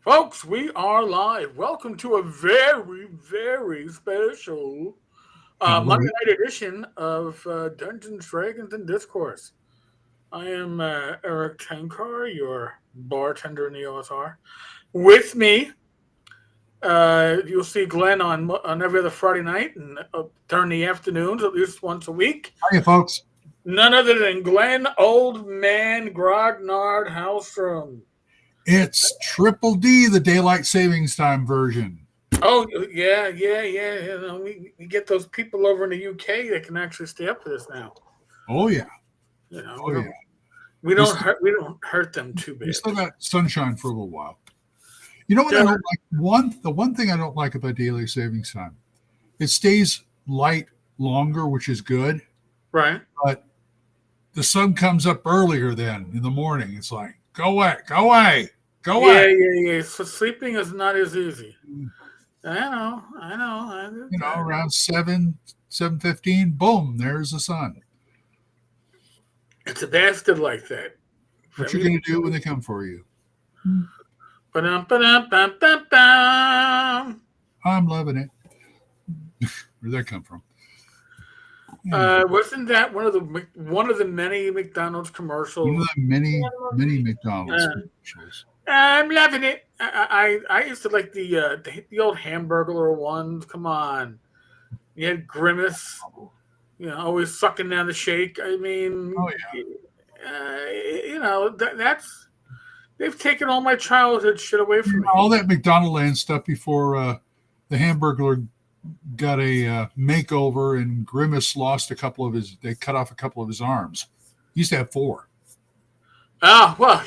Folks, we are live. Welcome to a very, very special Monday Hallelujah. night edition of Dungeons, Dragons, and Discourse. I am Eric Tenkar, your bartender in the OSR. With me, you'll see Glen on every other Friday night and during the afternoons, at least once a week. Hiya, folks. None other than Glen Old Man Grognard Hallstrom. It's Triple D, the daylight savings time version. Oh yeah. We get those people over in the UK that can actually stay up for this now. Oh yeah, You know, oh yeah. We still, we don't hurt them too we bad. still got sunshine for a little while. You know what I So, don't like? The one thing I don't like about daylight savings time, it stays light longer, which is good, right? but the sun comes up earlier then in the morning. It's like, go away, go away, go away. Yeah. So sleeping is not as easy. I know. You know, around 7:15, boom, there's the sun. It's a bastard like that. What you gonna do when they come for you? Ba-dum. I'm loving it. Where'd that come from? Yeah. Wasn't that one of the many McDonald's One of commercials? the many McDonald's commercials. I'm loving it. I used to like the old Hamburglar ones. Come on, you had Grimace, always sucking down the shake. I mean, Oh that's they've taken all my childhood shit away from me. all that McDonald Land stuff before the Hamburglar got a makeover and Grimace lost a couple of his. They cut off a couple of his arms. He used to have 4. Ah, well,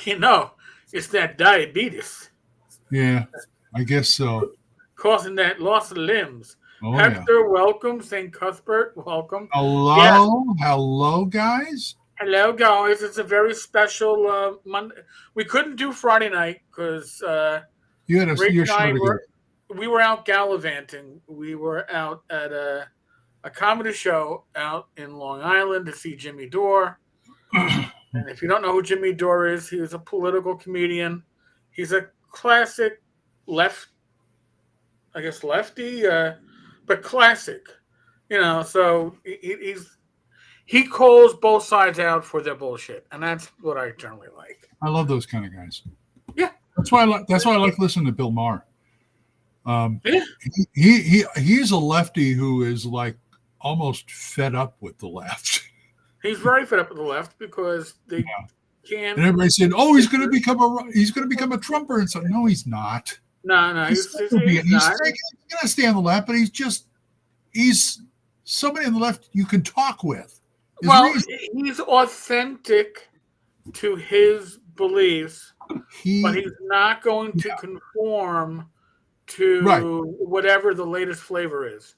it's that diabetes Yeah, I guess so. causing that loss of limbs. Oh yeah. Hector, welcome. St. Cuthbert, welcome. Yes, Hello, guys. hello, guys. It's a very special Monday. We couldn't do Friday night because You had Rach your and show I to go. we were out gallivanting. We were out at a comedy show out in Long Island to see Jimmy Dore. And if you don't know who Jimmy Dore is, he's a political comedian. He's a classic I guess lefty, but classic. So he calls both sides out for their bullshit, and that's what I generally like. I love those kind of guys. Yeah, That's why I like listening to Bill Maher. yeah. He's a lefty who is like almost fed up with the left. He's very fed up with the left because they can't. And everybody said, "Oh, he's going to become a Trumper," and so no, he's not. No, He's he's going not. to stay on the left, but he's somebody on the left you can talk with. Well, he's authentic to his beliefs, but he's not going to conform to whatever the latest flavor is.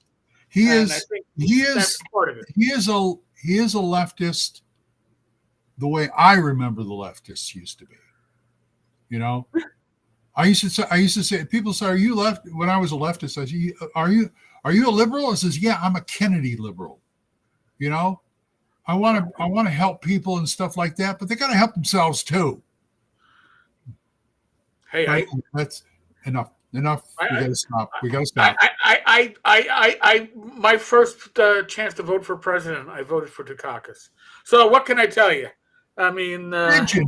He And is I think he that's is part of it. he is a leftist the way I remember the leftists used to be. You know, I used to say people say, "Are you left?" When I was a leftist, I said, "Are you a liberal?" I says, "Yeah, I'm a Kennedy liberal." You know, I want to help people and stuff like that, but they got to help themselves too. Hey, Right? That's enough. Enough. We got to stop. We got to stop. my first chance to vote for president, I voted for Dukakis. So what can I tell you? I mean, Did you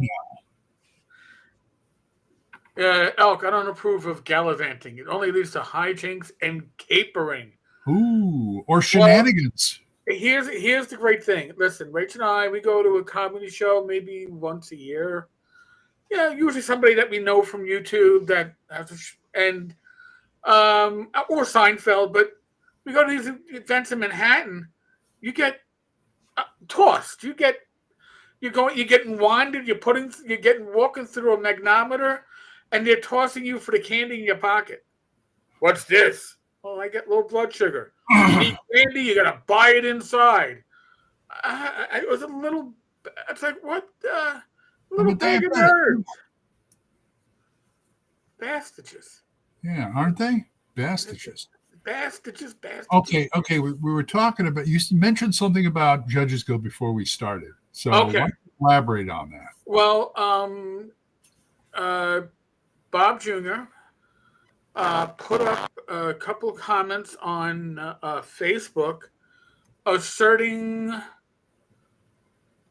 Elk, I don't approve of gallivanting. It only leads to hijinks and capering. know? Ooh, or shenanigans. Here's the great thing. Listen, Rach and I, we go to a comedy show maybe once a year. Yeah, usually somebody that we know from YouTube that has or Seinfeld. But we go to these events in Manhattan. You get tossed. You're getting winded. You're getting walking through a magnometer, and they're tossing you for the candy in your pocket. What's this? Oh, I get low blood sugar. You need candy, you gotta buy it inside. It was a little. It's like what? Little bag of nerds. Bastages. Yeah, aren't they? Bastages. Bastages. Okay. We were talking about. You mentioned something about Judges Go before we started. So why don't you elaborate on that? Well, Bob Jr. put up a couple of comments on Facebook asserting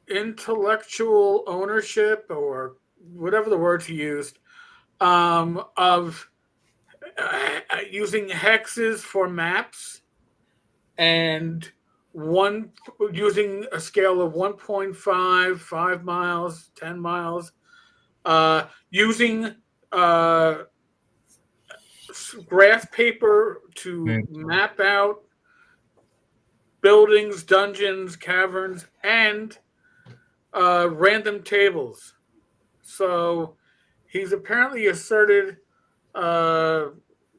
intellectual ownership, or whatever the words he used, of using hexes for maps, and one using a scale of 1.5, 5 miles, 10 miles, using graph paper to And map out buildings, dungeons, caverns, and random tables. So he's apparently asserted uh,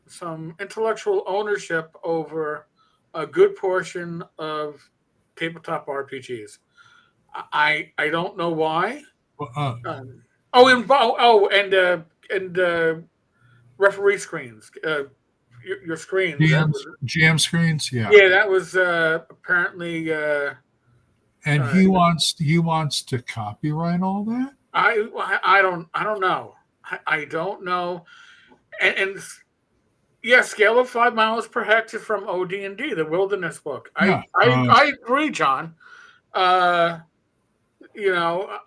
some intellectual ownership over a good portion of tabletop RPGs. I don't know why. And referee screens, your screens. That was, jam screens, yeah. yeah, that was apparently. And Uh, he wants to copyright all that. I don't know. I don't know. And yeah, scale of 5 miles per hectare from OD&D, the Wilderness book. I Yeah. I, I agree, John. Uh,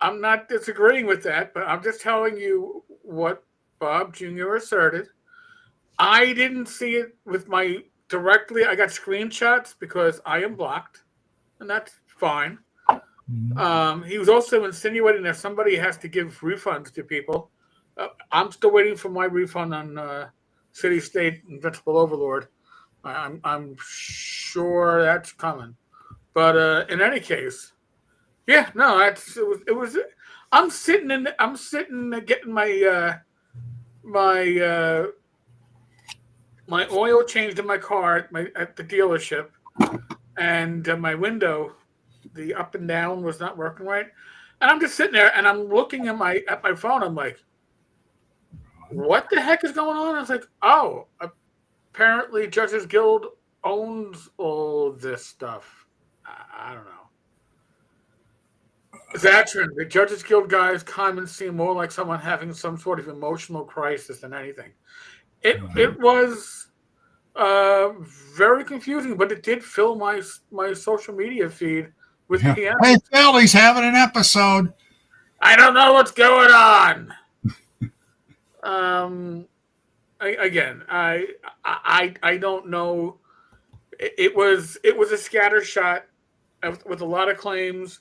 I'm not disagreeing with that, but I'm just telling you what Bob Jr. asserted. I didn't see it with my directly. I got screenshots because I am blocked, and that's fine. Mhm. He was also insinuating that somebody has to give refunds to people. I'm still waiting for my refund on City State Invincible Overlord. I'm sure that's coming. But in any case, yeah, no, it was. I'm sitting getting my my oil changed in my car at the dealership, and my window, the up and down, was not working right. And I'm just sitting there and I'm looking at my phone. I'm like, what the heck is going on? I was like, oh, apparently Judges Guild owns all this stuff. I don't know. Veteran, the Judges Guild guys come and seem more like someone having some sort of emotional crisis than anything. It was uh, very confusing, but it did fill my social media feed with Yeah. PMs. Hey, Phil, he's having an episode. I don't know what's going on. Um, again, I don't know. It was a scatter shot with a lot of claims.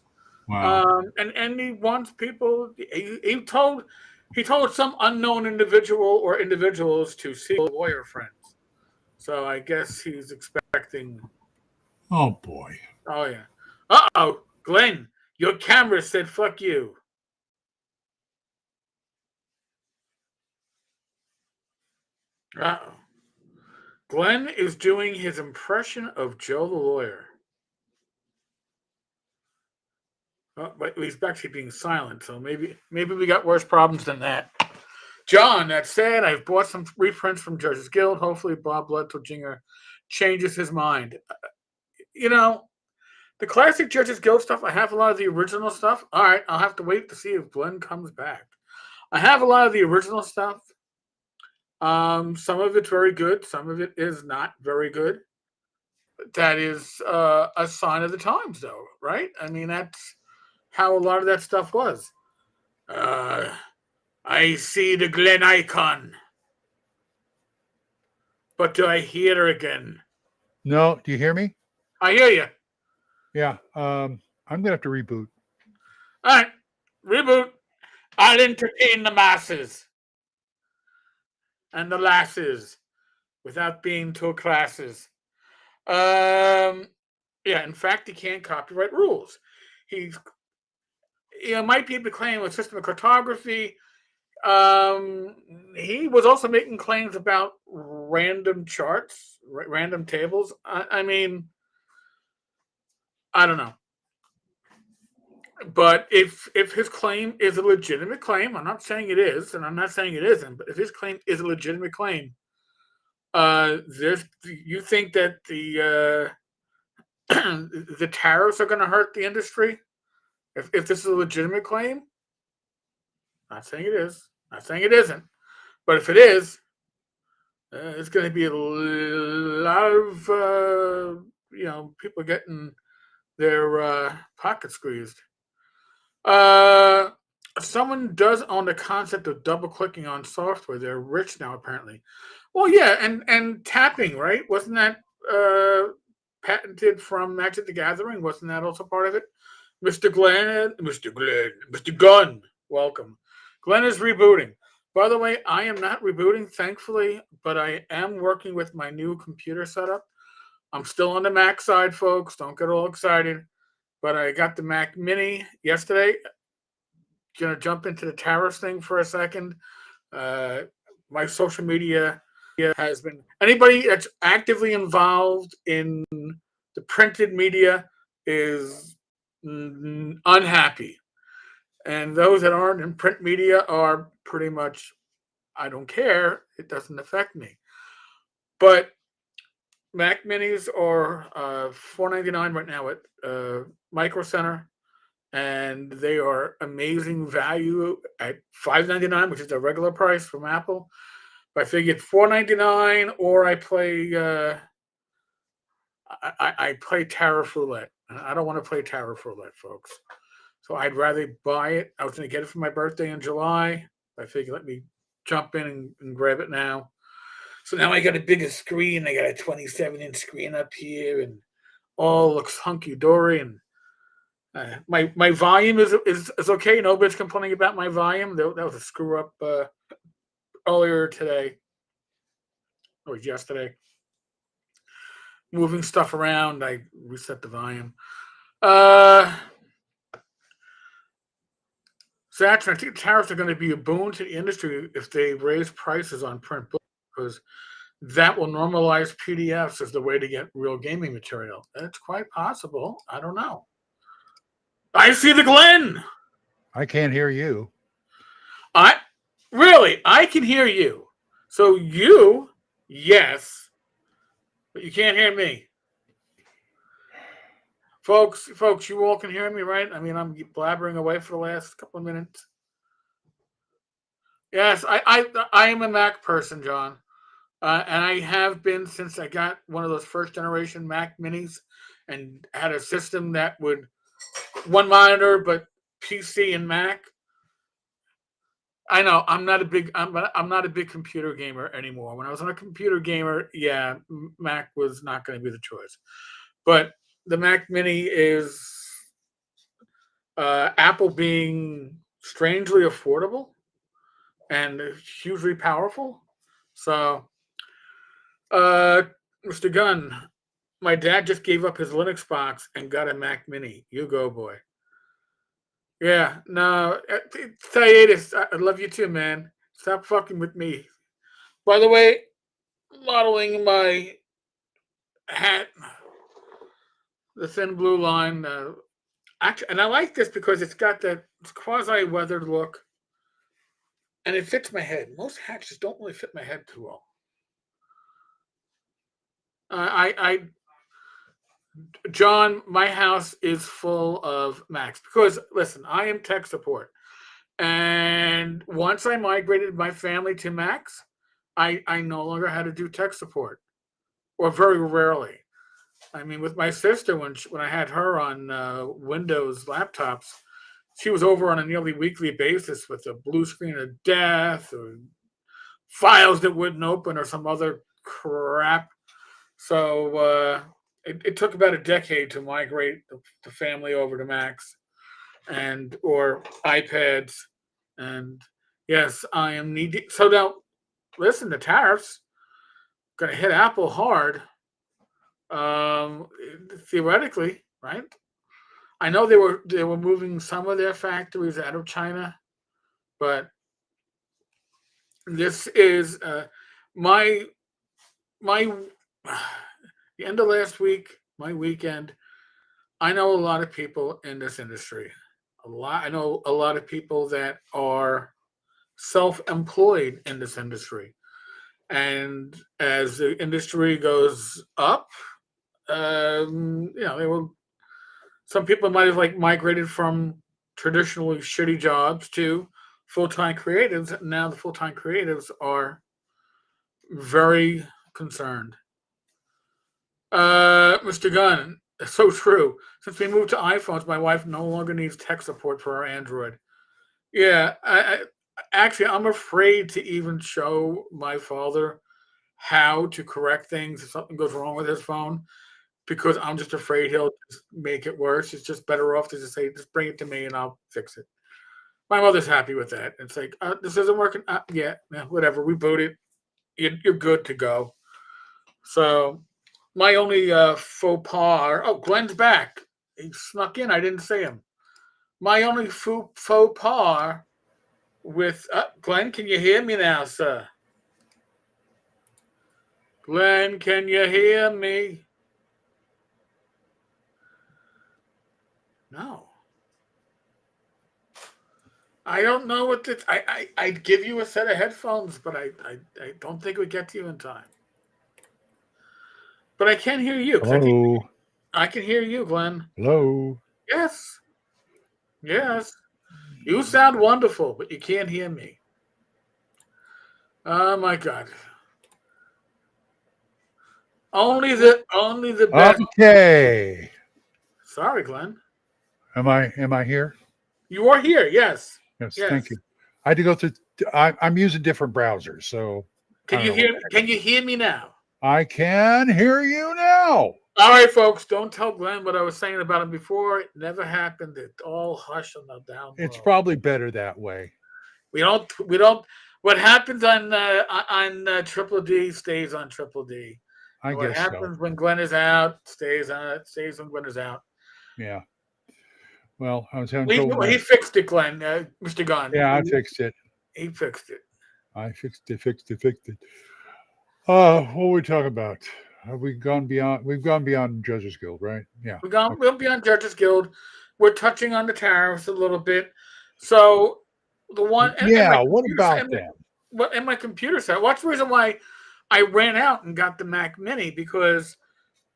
Wow. And he wants people. He told some unknown individual or individuals to see lawyer friends. So I guess he's expecting. Oh boy. Oh yeah. Glenn, your camera said "fuck you." Uh-oh. Glenn is doing his impression of Joe the lawyer. But he's actually being silent, so maybe we got worse problems than that. John, that said, I've bought some reprints from Judges Guild. Hopefully, Bob Bloodjinger changes his mind. You know, the classic Judges Guild stuff, I have a lot of the original stuff. All right, I'll have to wait to see if Glenn comes back. I have a lot of the original stuff. Some of it's very good. Some of it is not very good. That is a sign of the times, though, right? I mean, that's how a lot of that stuff was. Uh, I see the Glen icon, but do I hear her again? No, do you hear me? I hear you. Yeah. I'm gonna have to reboot. All right, reboot. I'll entertain the masses and the lasses without being too classes. Yeah, in fact, he can't copyright rules. He's might be able to claim a system of cartography. Um, he was also making claims about random charts, random tables. I mean, I don't know. But if his claim is a legitimate claim, I'm not saying it is, and I'm not saying it isn't. But if his claim is a legitimate claim, there's you think that the tariffs are going to hurt the industry if this is a legitimate claim? Not saying it is. Not saying it isn't. But if it is, It's going to be a lot of people getting their pockets squeezed. Uh, Someone does own the concept of double clicking on software. They're rich now, apparently. Well, yeah, and tapping, right? Wasn't that patented from Magic the Gathering? Wasn't that also part of it? Mr. Gunn, welcome. Glen is rebooting. By the way, I am not rebooting, thankfully, but I am working with my new computer setup. I'm still on the Mac side, folks. Don't get all excited. But I got the Mac Mini yesterday. Gonna jump into the tariffs thing for a second. Uh, my social media has been anybody that's actively involved in the printed media is unhappy, and those that aren't in print media are pretty much I don't care. It doesn't affect me. But Mac Minis are $4.99 right now at Micro Center, and they are amazing value at $5.99, which is the regular price from Apple. But I figured $4.99, or I play I play tariff roulette. I don't want to play tariff roulette, folks. So I'd rather buy it. I was going to get it for my birthday in July. I figured let me jump in and grab it now. So now I got a bigger screen. I got a 27-inch screen up here, and all looks hunky dory. And my volume is okay. Nobody's complaining about my volume. That was a screw up earlier today, or yesterday. Moving stuff around, I reset the volume. Satchel, I think tariffs are going to be a boon to the industry if they raise prices on print books, because that will normalize PDFs as the way to get real gaming material. It's quite possible. I don't know. I see the Glen. I can't hear you. I can hear you. So yes, but you can't hear me. Folks, you all can hear me, right? I mean, I'm blabbering away for the last couple of minutes. Yes, I am a Mac person, John. And I have been since I got one of those first generation Mac Minis and had a system that would one monitor, but PC and Mac. I know I'm not a big computer gamer anymore. When I was on a computer gamer, yeah, Mac was not going to be the choice. But the Mac Mini is Apple being strangely affordable and hugely powerful. So, Mr. Gunn, my dad just gave up his Linux box and got a Mac Mini. You go, boy. Yeah, no, hiatus. I love you too, man. Stop fucking with me. By the way, modeling my hat, the thin blue line. Actually, and I like this because it's got that quasi weathered look, and it fits my head. Most hats just don't really fit my head too well. John, my house is full of Macs because listen, I am tech support, and once I migrated my family to Macs, I no longer had to do tech support, or very rarely. I mean, with my sister, when I had her on Windows laptops, she was over on a nearly weekly basis with a blue screen of death or files that wouldn't open or some other crap. So it took about a decade to migrate the family over to Macs or iPads. And yes, I am needing. So now, listen, the tariffs going to hit Apple hard. Theoretically, right? I know they were moving some of their factories out of China, but this is my the end of last week, my weekend. I know a lot of people in this industry. I know a lot of people that are self-employed in this industry, and as the industry goes up, they will. Some people might have migrated from traditionally shitty jobs to full-time creatives. And now the full-time creatives are very concerned. Mr. Gunn, so true. Since we moved to iPhones, my wife no longer needs tech support for her Android. Yeah, actually, I'm afraid to even show my father how to correct things if something goes wrong with his phone because I'm just afraid he'll just make it worse. It's just better off to just say, just bring it to me and I'll fix it. My mother's happy with that. It's like, this isn't working. Yeah, whatever. Reboot it. You're good to go. So my only faux pas. Oh, Glen's back. He snuck in. I didn't see him. My only faux pas with Glen. Can you hear me now, sir? Glen, can you hear me? No. I don't know what this. I'd give you a set of headphones, but I don't think it would get to you in time. But I can hear you. Hello. I can hear you, Glen. Hello. Yes. Yes. You sound wonderful, but you can't hear me. Oh my God. Only the best. Okay. Sorry, Glen. Am I here? You are here. Yes. Yes. Yes. Thank you. I had to go through. I'm using different browsers, so Can you hear? Can you hear me now? I can hear you now. All right, folks. Don't tell Glenn what I was saying about him before. It never happened. It all hush on the down low. It's probably better that way. We don't. What happens on Triple D stays on Triple D. I What guess happens so. when Glenn is out stays on. Stays when Glenn is out. Yeah. Well, I was having trouble. He fixed it, Glenn. Mr. Gunn. Yeah, I fixed it. He fixed it. I fixed it. What were we talking about? Have we gone beyond? We've gone beyond Judges Guild, right? Yeah. We'll be on Judges Guild. We're touching on the tariffs a little bit. So the one. Yeah. What about them? What in my computer set? What's the reason why I ran out and got the Mac Mini because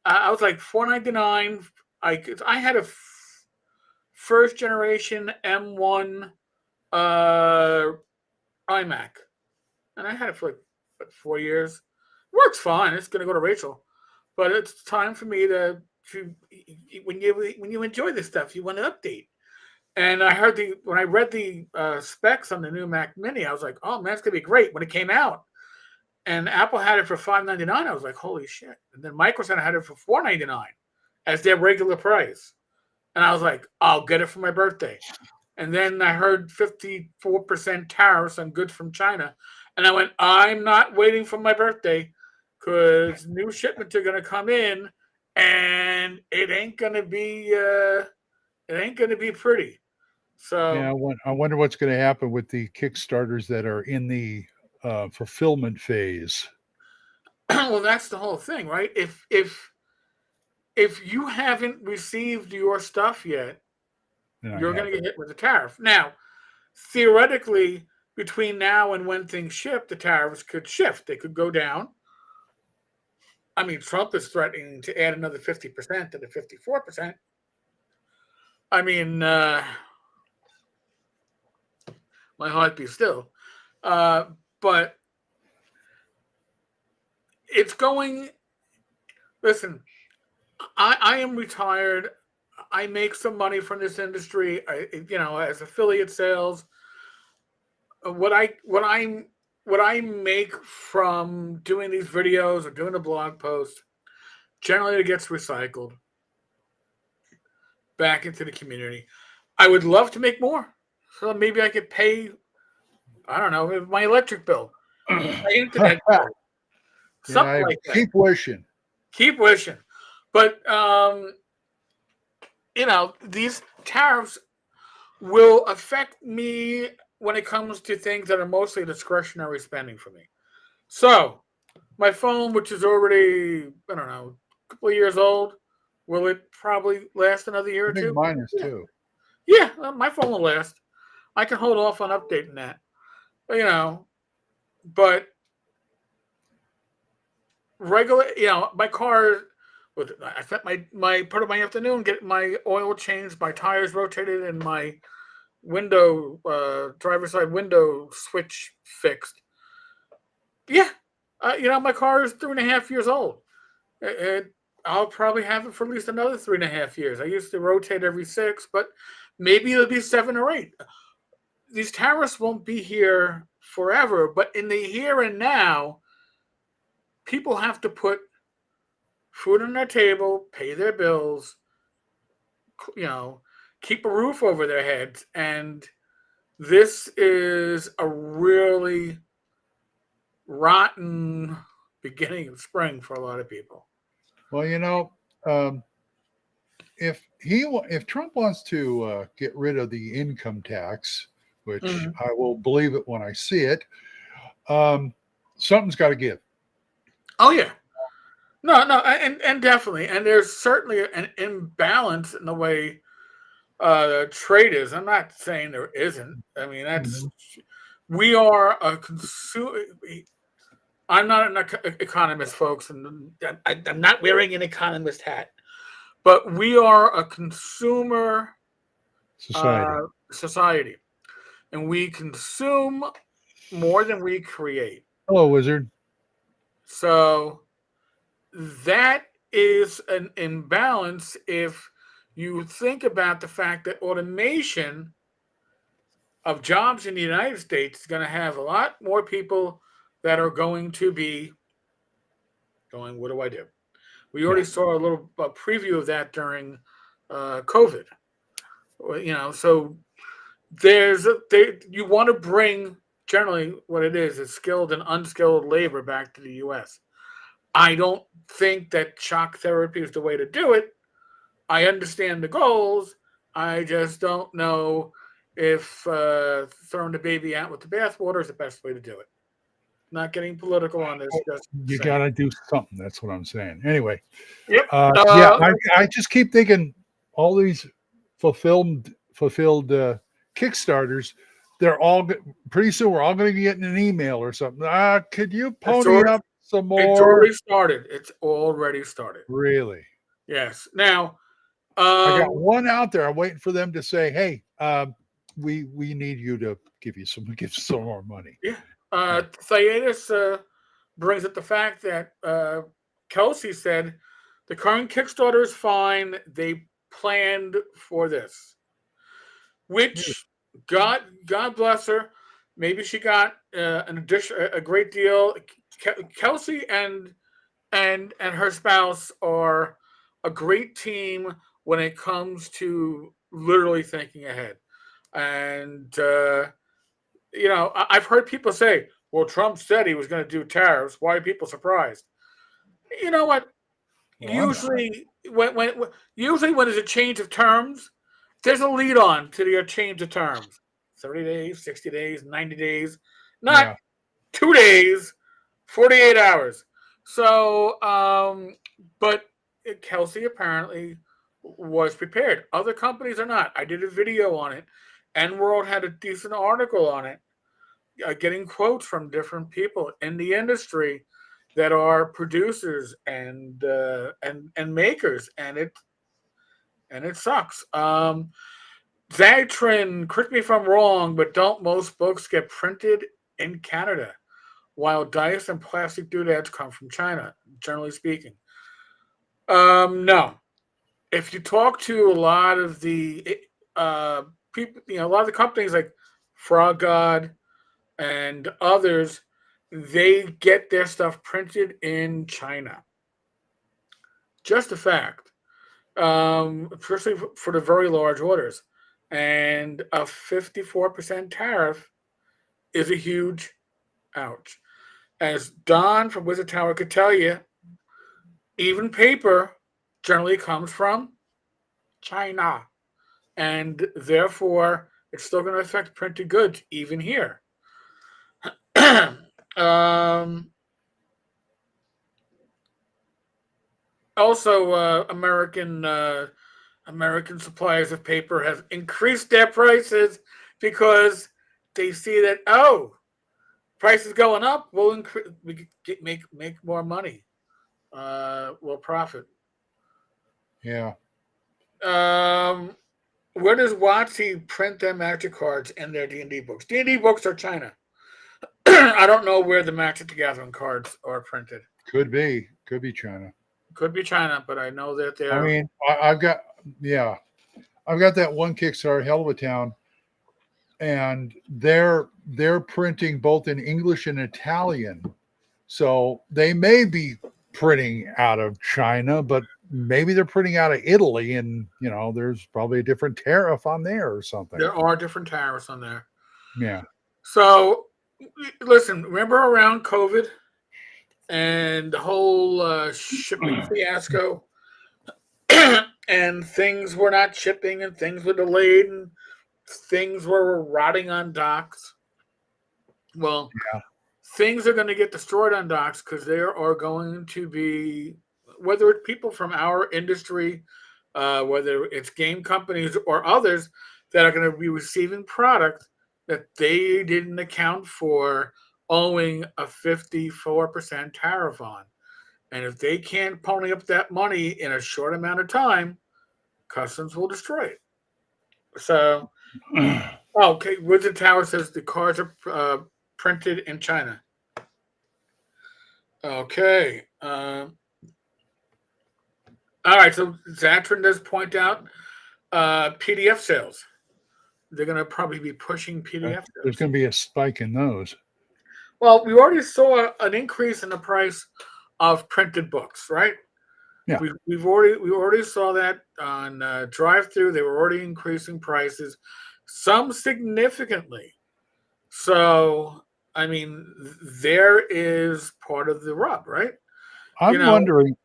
I was like $499. I had a first generation M1 iMac, and I had it for like 4 years. Works fine. It's gonna go to Rachel, but it's time for me to when you enjoy this stuff, you want to update. And I heard when I read the specs on the new Mac Mini, I was like, oh man, it's gonna be great. When it came out, and Apple had it for $599, I was like, holy shit. And then Microsoft had it for $499 as their regular price. And I was like, I'll get it for my birthday. And then I heard 54% tariffs on goods from China. And I went, I'm not waiting for my birthday because new shipments are going to come in and it ain't going to be pretty. So yeah, I wonder what's going to happen with the Kickstarters that are in the fulfillment phase. Well, that's the whole thing, right? If you haven't received your stuff yet, you're going to get hit with a tariff. Now, theoretically, between now and when things ship, the tariffs could shift. They could go down. I mean, Trump is threatening to add another 50% to the 54%. I mean, my heart be still. But it's going. Listen, I am retired. I make some money from this industry. As affiliate sales. What I make from doing these videos or doing a blog post, generally it gets recycled back into the community. I would love to make more, so maybe I could pay. I don't know, my electric bill, my internet bill, something like that. Keep wishing. But these tariffs will affect me when it comes to things that are mostly discretionary spending for me. So, my phone, which is already, I don't know, a couple of years old, will it probably last another year or two? Mine is too. Yeah, my phone will last. I can hold off on updating that. But regular, my car, I spent my part of my afternoon getting my oil changed, my tires rotated, and my driver's side window switch fixed. Yeah, My car is 3.5 years old. I'll probably have it for at least another 3.5 years. I used to rotate every 6, but maybe it'll be 7 or 8. These tariffs won't be here forever, but in the here and now, people have to put food on their table, pay their bills, you know, keep a roof over their heads. And this is a really rotten beginning of spring for a lot of people. Well, um, if Trump wants to get rid of the income tax, which Mhm. I will believe it when I see it, something's got to give. Oh, yeah. No, and definitely. And there's certainly an imbalance in the way trade is. I'm not saying there isn't. I mean, Mhm. we are a consumer. I'm not an economist, folks, and I'm not wearing an economist hat. But we are a consumer Society. society, and we consume more than we create. Hello, wizard. So that is an imbalance if you think about the fact that automation of jobs in the United States is going to have a lot more people that are going to be going, what do I do? We Yeah. already saw a little preview of that during COVID. So you want to bring generally what it is skilled and unskilled labor back to the U.S. I don't think that shock therapy is the way to do it. I understand the goals. I just don't know if throwing the baby out with the bathwater is the best way to do it. Not getting political on this, just You saying. got to do something. That's what I'm saying. Anyway, Yep. yeah, I just keep thinking all these fulfilled Kickstarters. They're all pretty soon. We're all going to be getting an email or something. Could you it's pony already, up some it's more? already started. It's already started. Really? Yes. Now, I got um, one out there. I'm waiting for them to say, "Hey, we need you to give some more money." yeah. Yeah. Theatus brings up the fact that Kelsey said the current Kickstarter is fine. They planned for this, which God bless her. Maybe she got an addition, a great deal. Kelsey and her spouse are a great team when it comes to literally thinking ahead. And I've heard people say, "Well, Trump said he was going to do tariffs. Why are people surprised?" You know what? Well, I'm not. Usually when there's a change of terms, there's a lead on to your change of terms. 30 days, 60 days, 90 days, not Yeah. 2 days, 48 hours. So, but Kelsey apparently was prepared. Other companies are not. I did a video on it. Enworld had a decent article on it, getting quotes from different people in the industry that are producers and makers, and it sucks. Zagtrin, correct me if I'm wrong, but don't most books get printed in Canada, while dice and plastic doodads come from China, generally speaking? No. If you talk to a lot of the people, a lot of the companies like Frog God and others, they get their stuff printed in China. Just a fact. Especially for the very large orders. And a 54% tariff is a huge ouch. As Don from Wizard Tower could tell you, even paper generally comes from China. And therefore, it's still going to affect printed goods, even here. um, Also, American suppliers of paper have increased their prices because they see that, prices going up, we'll increase, we make more money, we'll profit. Yeah. Um, where does WotC print their magic cards in their D&D books? D&D books are China. I don't know where the Magic the Gathering cards are printed. Could be China. Could be China, but I know that I they're mean, I've got yeah, I've got that one Kickstarter, Hell of a Town, and they're printing both in English and Italian. So they may be printing out of China, but maybe they're printing out of Italy, and there's probably a different tariff on there or something. there are different tariffs on there. Yeah. So listen, remember around COVID and the whole shipping fiasco, and things were not shipping, and things were delayed, and things were rotting on docks. Well, Yeah. things are going to get destroyed on docks because there are going to be, whether it's people from our industry, whether it's game companies or others, that are going to be receiving product that they didn't account for, owing a 54% tariff on. And if they can't pony up that money in a short amount of time, customs will destroy it. So, okay, Wizard Tower says the cards are printed in China. Okay. All right. So Zatrin does point out PDF sales. They're going to probably be pushing PDF There's sales. going to be a spike in those. Well, we already saw an increase in the price of printed books, right? Yeah. We already saw that on drive-through. They were already increasing prices, some significantly. So, I mean, there is part of the rub, right? I'm wondering,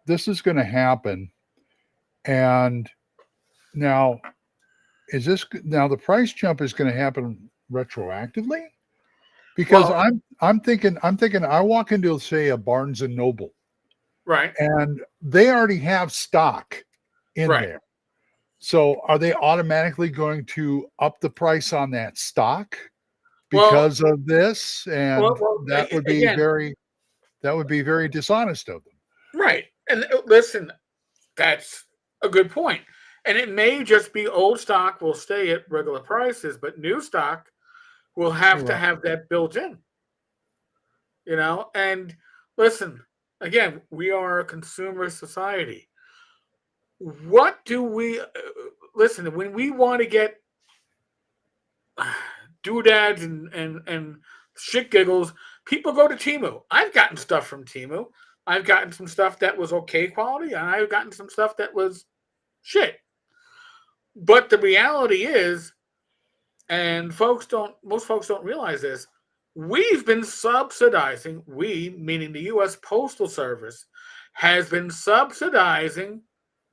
this is going to happen, and now the price jump is going to happen retroactively? Because Well, I'm thinking I walk into, say, a Barnes and Noble, right, and they already have stock in right. there. So are they automatically going to up the price on that stock Well, because of this? And that would be again, very dishonest of them. right. And listen, that's a good point. And it may just be old stock will stay at regular prices, but new stock will have to Well, have that built in. And listen, again, we are a consumer society. What do we listen when we want to get doodads and shit giggles? People go to Timu. I've gotten stuff from Timu. I've gotten some stuff that was okay quality, and I've gotten some stuff that was shit. But the reality is, and most folks don't realize this, we've been subsidizing, we, meaning the U.S. Postal Service, has been subsidizing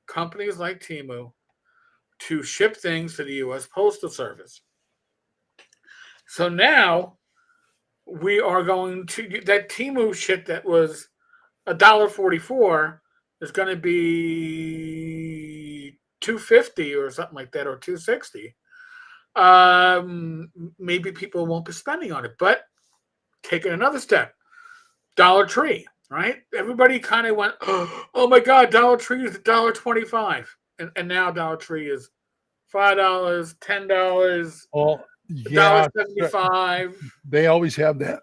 companies like Timu to ship things to the U.S. Postal Service. So now we are going to, that Timu shit that was $1.44 is going to be $2.50 or something like that, or $2.60. Maybe people won't be spending on it. But taking another step, Dollar Tree, right? Everybody kind of went, oh my God, Dollar Tree is $1.25. And now Dollar Tree is $5, $10, Well, yeah, $1.75. they always have that.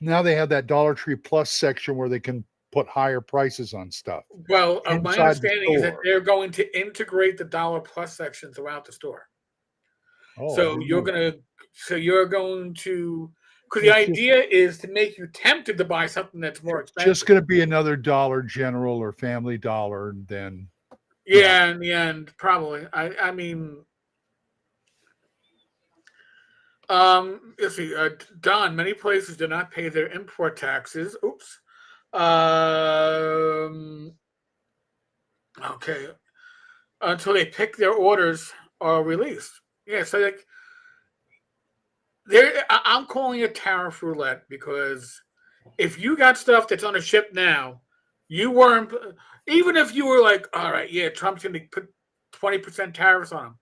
Now they have that Dollar Tree Plus section where they can put higher prices on stuff Well, my inside the understanding is that store. they're going to integrate the Dollar Plus section throughout the store. Oh, I So didn't you're know that. gonna, because the It's just idea is to make you tempted to buy something that's more it's just expensive. going to be another Dollar General or Family Dollar, and then Yeah, in the end, probably. I mean, let's see. Don, many places do not pay their import taxes. Oops. Um, okay. Until they pick their orders or released. Yeah, so like I'm calling it tariff roulette, because if you got stuff that's on a ship now, you weren't, even if you were like, all right, yeah, Trump's going to put 20% tariffs on them.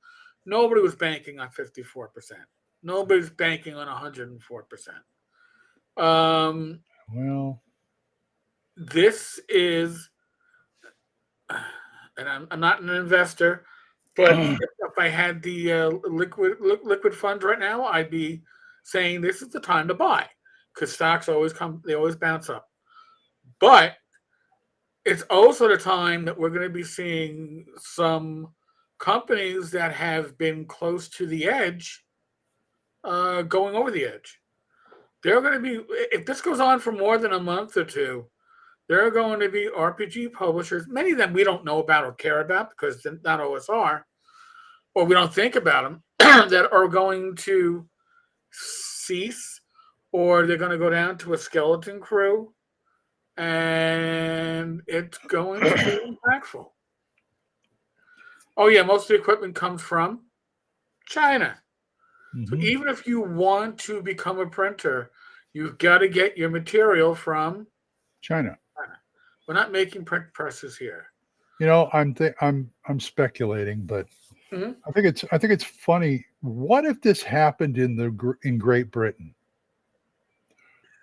Nobody was banking on 54%. Nobody's banking on 104%. well, This is, and I'm not an investor, but if I had the liquid funds right now, I'd be saying this is the time to buy because stocks they always bounce up. But it's also the time that we're going to be seeing some companies that have been close to the edge going over the edge. They're going to be, if this goes on for more than a month or two, there are going to be RPG publishers, many of them we don't know about or care about because they're not OSR, or we don't think about them, that are going to cease, or they're going to go down to a skeleton crew, and it's going to be impactful. Oh yeah, most of the equipment comes from China. So even if you want to become a printer, you've got to get your material from China. We're not making print presses here. I'm speculating, but I think it's funny. What if this happened in Great Britain?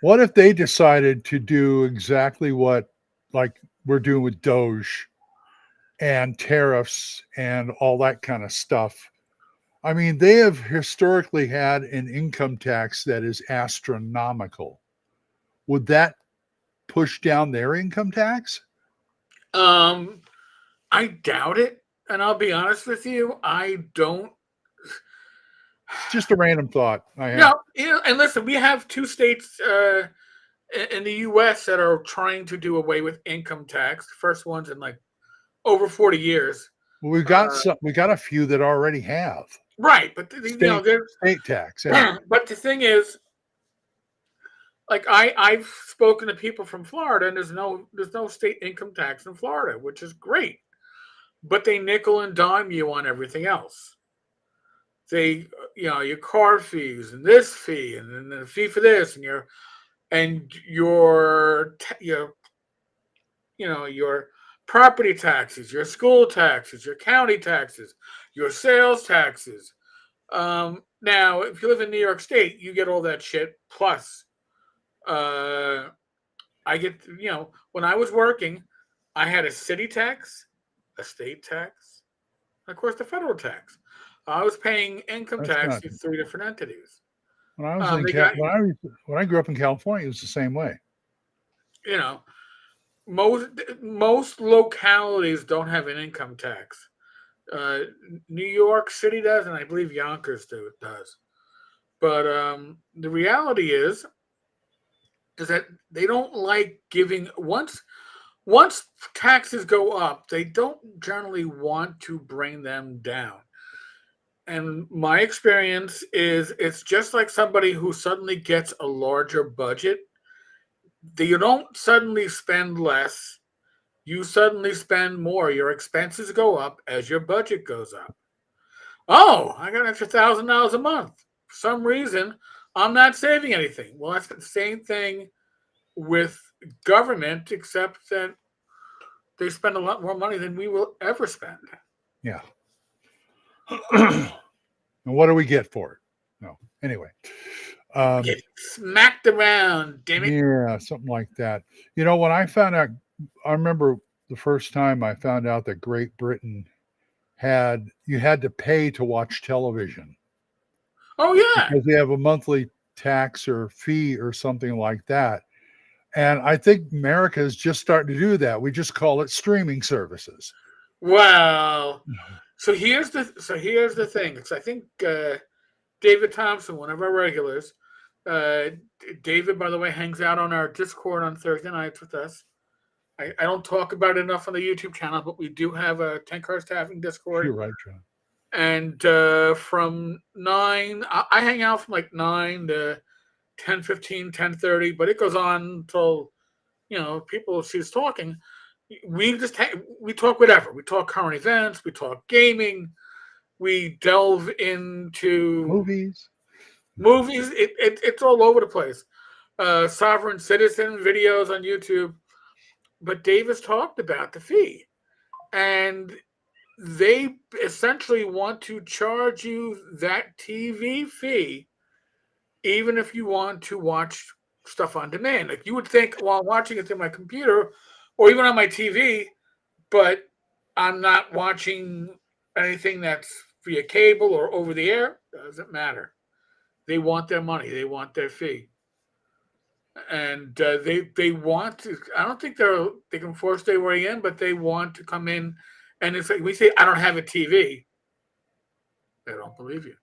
What if they decided to do exactly what like we're doing with Doge and tariffs and all that kind of stuff? I mean, they have historically had an income tax that is astronomical. Would that push down their income tax? I doubt it, and I'll be honest with you, I don't. Just a random thought I have. No, and listen, we have two states in the U.S. that are trying to do away with income tax. The first one's in like over 40 years. Well, we got a few that already have. Right, but state tax. Yeah. But the thing is, like I've spoken to people from Florida, and there's no state income tax in Florida, which is great. But they nickel and dime you on everything else. They, your car fees and this fee and then the fee for this and your property taxes, your school taxes, your county taxes, your sales taxes. Now, if you live in New York State, you get all that shit. Plus, I get, when I was working, I had a city tax, a state tax, and of course the federal tax. I was paying income tax to 3 different entities. When I grew up in California, it was the same way. Most localities don't have an income tax. New York City does, and I believe Yonkers does. But the reality is that they don't like giving once taxes go up, they don't generally want to bring them down. And my experience is it's just like somebody who suddenly gets a larger budget. You don't suddenly spend less. You suddenly spend more. Your expenses go up as your budget goes up. Oh, I got an extra $1,000 a month. For some reason, I'm not saving anything. Well, that's the same thing with government, except that they spend a lot more money than we will ever spend. Yeah. And what do we get for it? No. Anyway. Get smacked around, damn it. Yeah, something like that. When I found out, I remember the first time I found out that Great Britain you had to pay to watch television. Oh, yeah. Because they have a monthly tax or fee or something like that. And I think America is just starting to do that. We just call it streaming services. Well, so here's the thing. Because I think David Thompson, one of our regulars, David, by the way, hangs out on our Discord on Thursday nights with us. I don't talk about it enough on the YouTube channel, but we do have a Tenkar staffing Discord. You're right, John. And from 9, I hang out from like 9 to 10:15, 10:30, but it goes on until, people she's talking. We talk whatever. We talk current events. We talk gaming. We delve into movies. It's all over the place. Sovereign citizen videos on YouTube. But Davis talked about the fee, and they essentially want to charge you that TV fee, even if you want to watch stuff on demand. Like you would think, well, I'm watching it through my computer or even on my TV, but I'm not watching anything that's via cable or over the air. Doesn't matter. They want their money. They want their fee, and they want to. I don't think they can force their way in, but they want to come in. And it's like we say, "I don't have a TV." They don't believe you.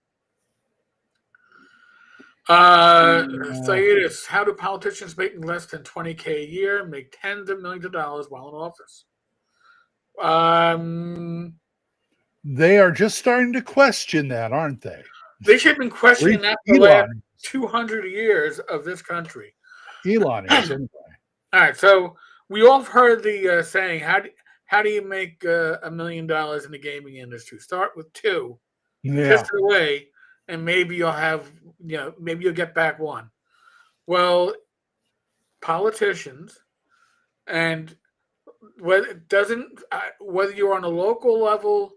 Sayedis, how do politicians making less than 20K a year make tens of millions of dollars while in office? They are just starting to question that, aren't they? They should have been At questioning least that for the last Elon, 200 years of this country. Elon is anyway. All right, so we all have heard the saying, how do you make $1 million in the gaming industry? Start with two, piss Yeah, it away, and maybe you'll have, maybe you'll get back one. Well, politicians, and whether you're on a local level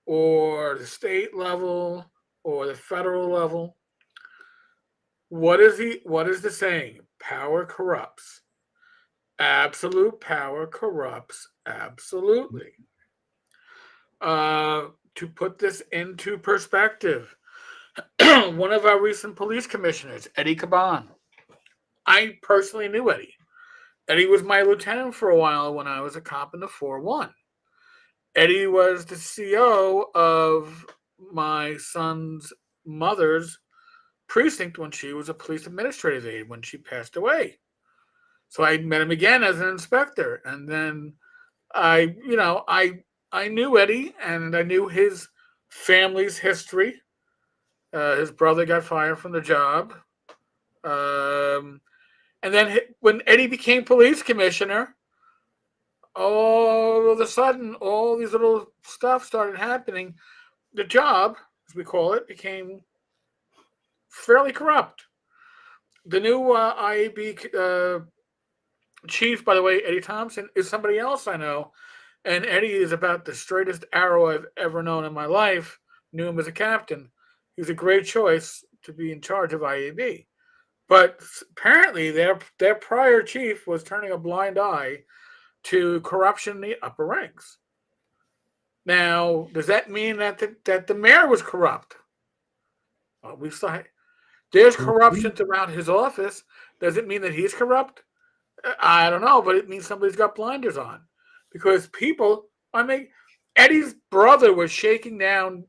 or the state level or the federal level, what is the saying? Power corrupts. Absolute power corrupts absolutely. To put this into perspective, one of our recent police commissioners, Eddie Caban, I personally knew Eddie. Eddie was my lieutenant for a while when I was a cop in the 4-1. Eddie was the CO of my son's mother's precinct when she was a police administrative aide when she passed away. So I met him again as an inspector, and then I knew Eddie, and I knew his family's history. His brother got fired from the job, and then when Eddie became police commissioner, all of a sudden, all these little stuff started happening. The job, as we call it, became fairly corrupt. The new IAB chief, by the way, Eddie Thompson, is somebody else I know. And Eddie is about the straightest arrow I've ever known in my life. Knew him as a captain. He was a great choice to be in charge of IAB. But apparently their prior chief was turning a blind eye to corruption in the upper ranks. Now, does that mean that the mayor was corrupt? Well, there's corruption throughout his office. Does it mean that he's corrupt? I don't know, but it means somebody's got blinders on. Because people, Eddie's brother was shaking down,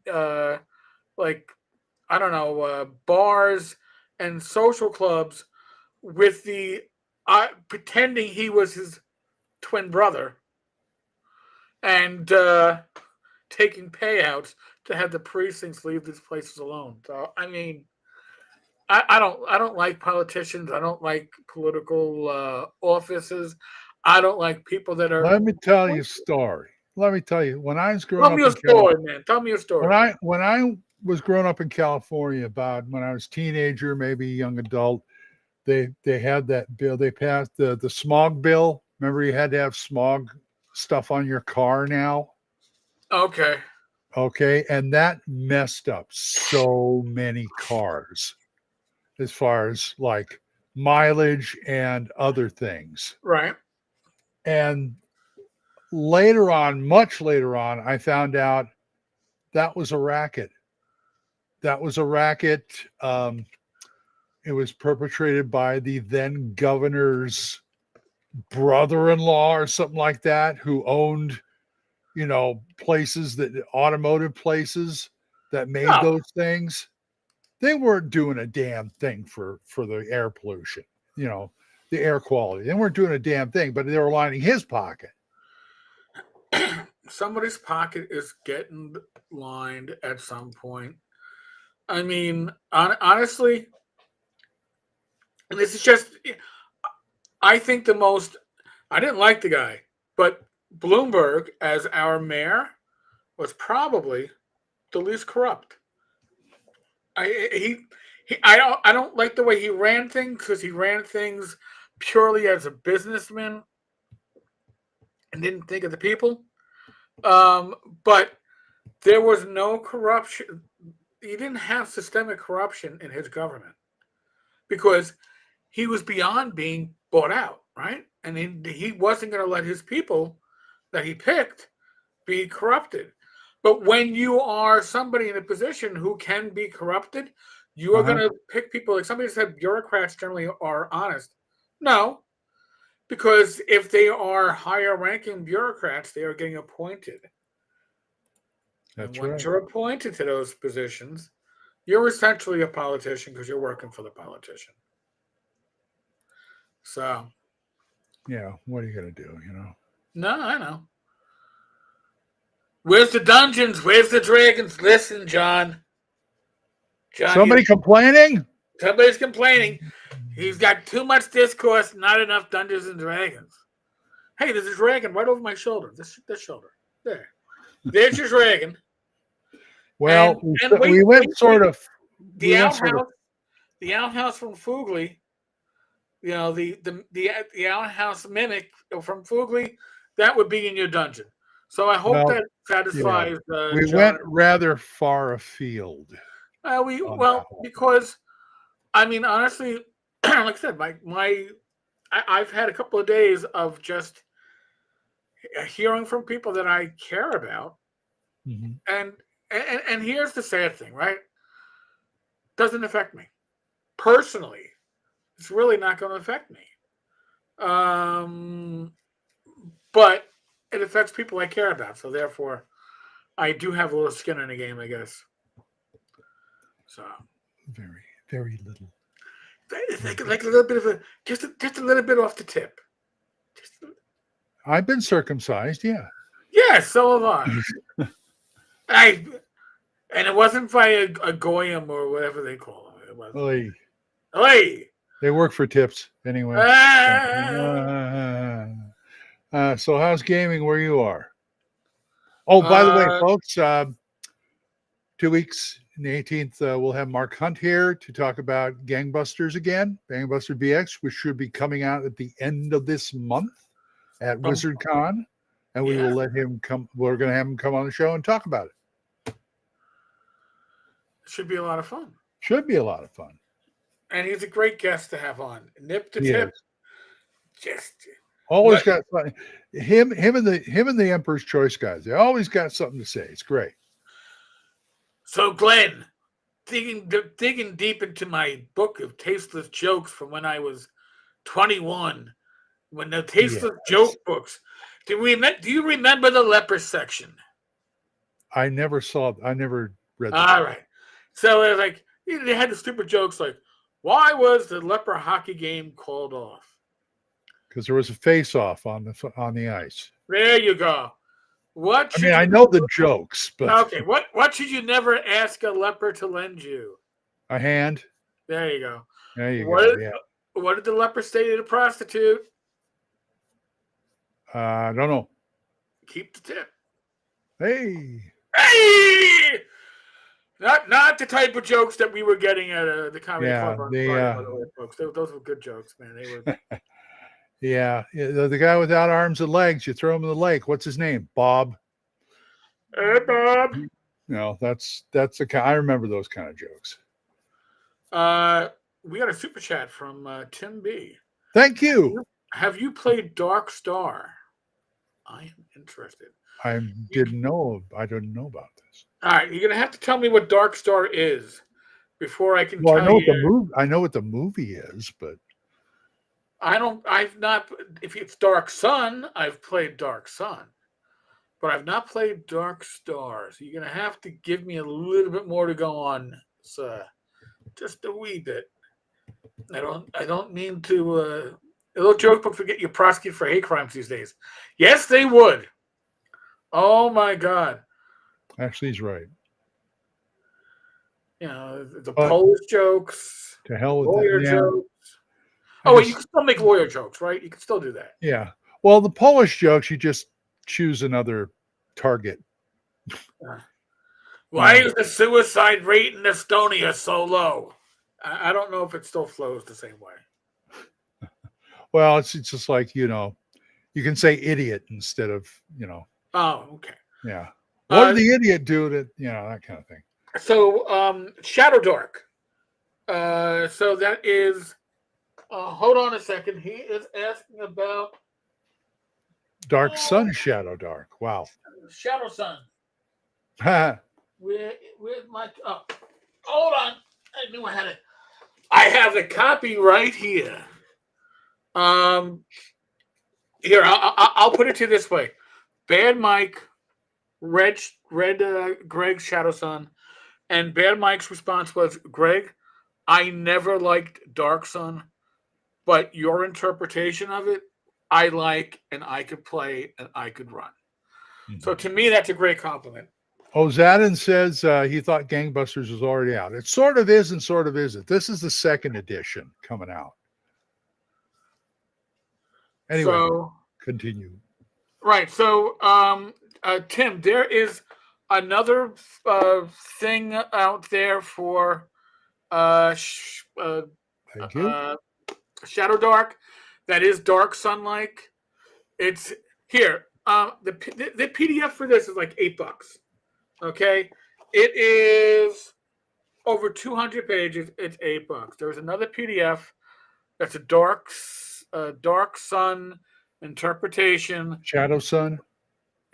bars and social clubs with pretending he was his twin brother and taking payouts to have the precincts leave these places alone. So, I don't like politicians. I don't like political offices. I don't like people that are. Let me tell you a story. Let me tell you, when I was growing Tell up me a in California, story, man. Tell me a story. when I was growing up in California, about when I was a teenager, maybe young adult, they had that bill. They passed the smog bill. Remember, you had to have smog stuff on your car now. Okay. Okay, and that messed up so many cars as far as like mileage and other things. Right. And later on, much later on, I found out that was a racket. That was a racket. It was perpetrated by the then governor's brother-in-law or something like that, who owned, automotive places that made those things. They weren't doing a damn thing for the air pollution, the air quality. They weren't doing a damn thing, but they were lining his pocket. Somebody's pocket is getting lined at some point. Honestly, and this is just, I think I didn't like the guy, but Bloomberg as our mayor was probably the least corrupt. I don't like the way he ran things, because he ran things purely as a businessman and didn't think of the people. But there was no corruption. He didn't have systemic corruption in his government because he was beyond being bought out, right? And he wasn't going to let his people that he picked be corrupted. But when you are somebody in a position who can be corrupted, You are going to pick people like somebody said bureaucrats generally are honest. No, because if they are higher ranking bureaucrats, they are getting appointed. And That's once right. you're appointed to those positions, you're essentially a politician because you're working for the politician. So, Yeah, what are you going to do, no, I know. Where's the dungeons? Where's the dragons? Listen, John. Somebody complaining? Somebody's complaining. He's got too much discourse, not enough Dungeons and Dragons. Hey, there's a dragon right over my shoulder. This shoulder. There. There's your dragon. Well, and we went sort of. The outhouse from Fugly. The outhouse mimic from Fugly, that would be in your dungeon. So I hope that satisfies. We John. went rather far afield. Because I mean, honestly, like I said, I've had a couple of days of just hearing from people that I care about, and here's the sad thing, right? Doesn't affect me personally. It's really not going to affect me, but it affects people I care about. So therefore, I do have a little skin in the game, I guess. So very, very little. Like a little bit of just a little bit off the tip. I've been circumcised, yeah. Yeah, so have I. And it wasn't by a goyim or whatever they call them. It was. Oy. They work for tips anyway. So how's gaming where you are? Oh, by the way, folks, 2 weeks, the 18th, we'll have Mark Hunt here to talk about Gangbusters again, Gangbuster BX, which should be coming out at the end of this month at WizardCon, and we will let him come. We're going to have him come on the show and talk about it. Should be a lot of fun. Should be a lot of fun. And he's a great guest to have on. Nip to tip. Just always got fun. Him and the Emperor's Choice guys. They always got something to say. It's great. So, Glenn, digging deep into my book of tasteless jokes from when I was 21, when the tasteless joke books. Do you remember the leper section? I never read that. All right. So it was like they had the stupid jokes like, why was the leper hockey game called off? Because there was a face-off on the ice. There you go. I know the jokes, but okay. What should you never ask a leper to lend you? A hand. There you go. There you go. Yeah. What did the leper say to the prostitute? I don't know. Keep the tip. Hey. Not the type of jokes that we were getting at the comedy club. Folks. Those were good jokes, man. They were. Yeah, the guy without arms and legs, you throw him in the lake. What's his name? Bob. Hey, Bob. No, that's I remember those kind of jokes. We got a super chat from Tim B. Thank you. Have you played Dark Star? I am interested. I didn't know about this. All right, you're gonna have to tell me what Dark Star is before I can tell you. I know what the movie is, but I've not. If it's Dark Sun, I've played Dark Sun, but I've not played Dark Star. So you're gonna have to give me a little bit more to go on, sir. Just a wee bit. I don't mean to. A little joke books would get you prosecuted for hate crimes these days. Yes, they would. Oh my God. Actually, he's right. You know the Polish jokes. To hell with lawyer jokes. You can still make lawyer jokes, right? You can still do that. Yeah. Well, the Polish jokes, you just choose another target. Why is the suicide rate in Estonia so low? I don't know if it still flows the same way. Well, it's just like, you can say idiot instead of, Oh, okay. Yeah. What did the idiot do to, that kind of thing. So, Shadow Dark. So that is, hold on a second. He is asking about Dark Sun, Shadow Dark. Wow. Shadow Sun. Where's my, hold on. I knew I had it. I have the copy right here. Here I'll put it to you this way: Bad Mike, Red Greg Shadowsun, and Bad Mike's response was, "Greg, I never liked Dark Sun, but your interpretation of it, I like, and I could play, and I could run." So to me, that's a great compliment. Oh, Zadin says he thought Gangbusters was already out. It sort of is and sort of isn't. This is the second edition coming out. Anyway, So continue. right. So Tim, there is another thing out there for Thank you. Shadow Dark that is Dark Sun like. It's here. The PDF for this is like $8. Okay, it is over 200 pages. It's $8. There's another PDF that's a Dark Sun interpretation. Shadow Sun.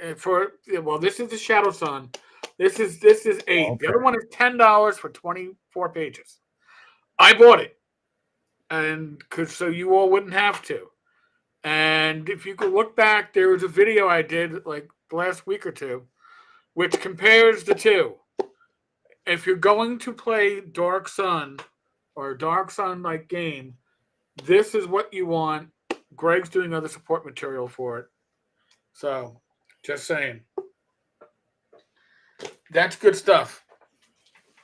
Well, this is the Shadow Sun. This is $8. Oh, okay. The other one is $10 for 24 pages. I bought it, and so you all wouldn't have to. And if you could look back, there was a video I did like the last week or two, which compares the two. If you're going to play Dark Sun or a Dark Sun like game, this is what you want. Greg's doing other support material for it. So, just saying. That's good stuff.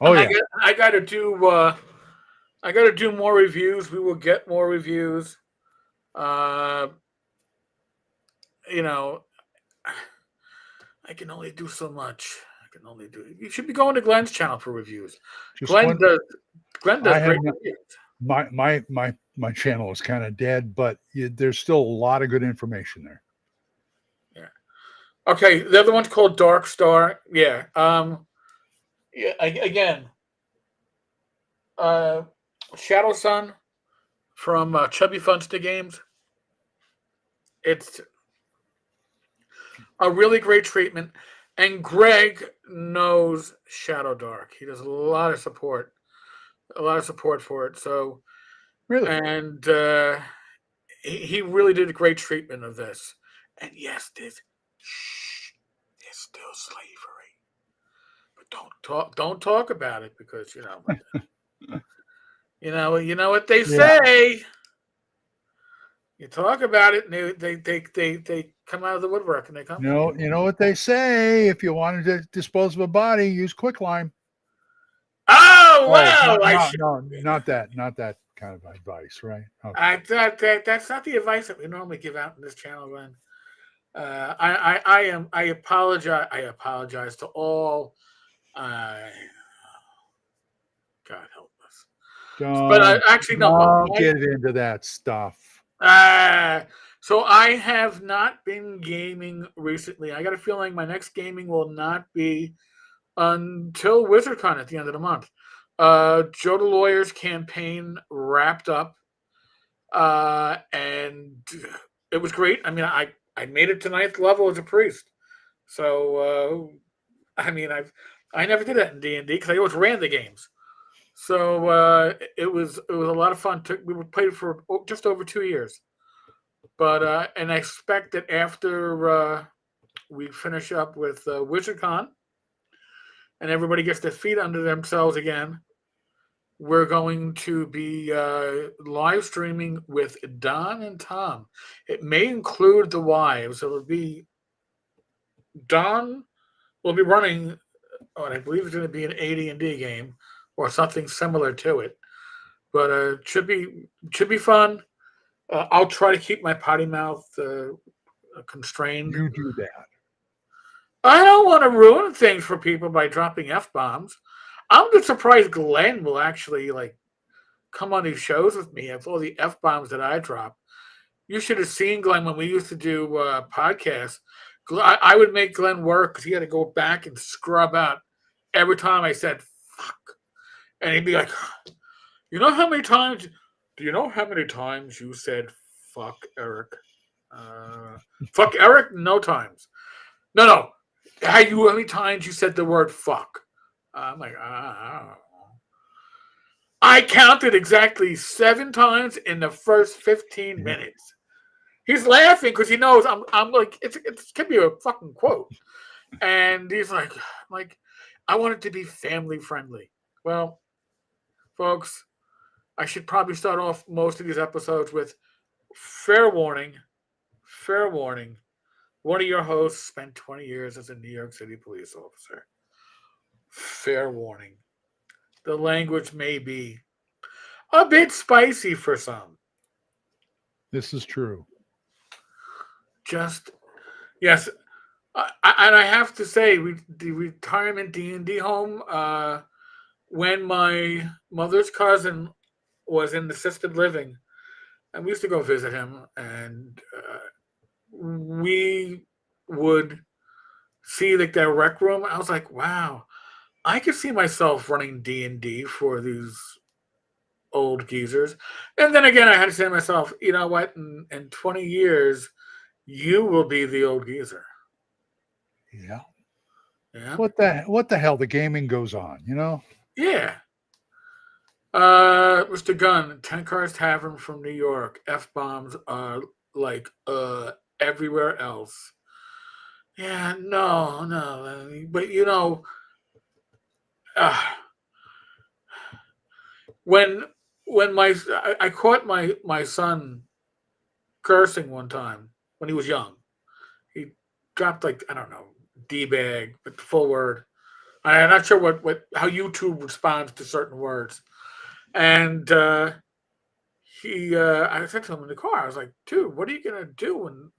Oh yeah. I got to do more reviews. We will get more reviews. You know, I can only do so much. You should be going to Glen's channel for reviews. Glen does great reviews. My channel is kind of dead, but there's still a lot of good information there. Yeah. Okay, the other one's called Dark Star. Yeah. Yeah. Again, Shadow Sun from Chubby Funsta Games. It's a really great treatment, and Greg knows Shadow Dark. He does a lot of support for it. So, really, and he really did a great treatment of this. And yes, there's still slavery, but don't talk about it because you know what they say. You talk about it, and they come out of the woodwork, and they come. You know what they say: if you wanted to dispose of a body, use quicklime. Oh wow! Not that kind of advice, right? Okay. That's not the advice that we normally give out in this channel, Glenn. I apologize. I apologize to all. God help us. But don't get into that stuff. So I have not been gaming recently. I got a feeling my next gaming will not be until WizardCon at the end of the month. Joe the Lawyer's campaign wrapped up, and it was great. I mean, I made it to 9th level as a priest. So, I never did that in D&D because I always ran the games. So it was a lot of fun. We played for just over 2 years. But and I expect that after we finish up with WizardCon and everybody gets their feet under themselves again, we're going to be live streaming with Don and Tom. It may include the wives. It'll be Don will be running, I believe it's going to be an AD&D game or something similar to it. But it should be fun. I'll try to keep my potty mouth constrained. You do that. I don't want to ruin things for people by dropping F-bombs. I'm just surprised Glen will actually come on these shows with me after all the F-bombs that I drop. You should have seen Glen when we used to do podcasts. I would make Glen work because he had to go back and scrub out every time I said fuck. And he'd be like, do you know how many times you said fuck Eric? Fuck Eric? No times. No. How many times you said the word fuck? I'm like, I don't know. I counted exactly 7 times in the first 15 Yeah. minutes. He's laughing because he knows I'm like, it could be a fucking quote. And he's like, I want it to be family friendly. Well, folks, I should probably start off most of these episodes with fair warning, fair warning. One of your hosts spent 20 years as a New York City police officer. Fair warning. The language may be a bit spicy for some. This is true. Just, yes. And I have to say, the retirement D&D home, when my mother's cousin was in assisted living, and we used to go visit him, and we would see like their rec room. I was like, wow, I could see myself running D&D for these old geezers. And then again, I had to say to myself, you know what? In 20 years, you will be the old geezer. Yeah. Yeah. What the hell? The gaming goes on, you know? Yeah. Mr. Gunn, Tenkar's Tavern from New York. F bombs are like everywhere else. Yeah, no, no. But you know, uh, when I caught my son cursing one time when he was young. He dropped like, I don't know, D bag, but the full word. I'm not sure what how YouTube responds to certain words. And I said to him in the car, I was like, dude, what are you gonna do when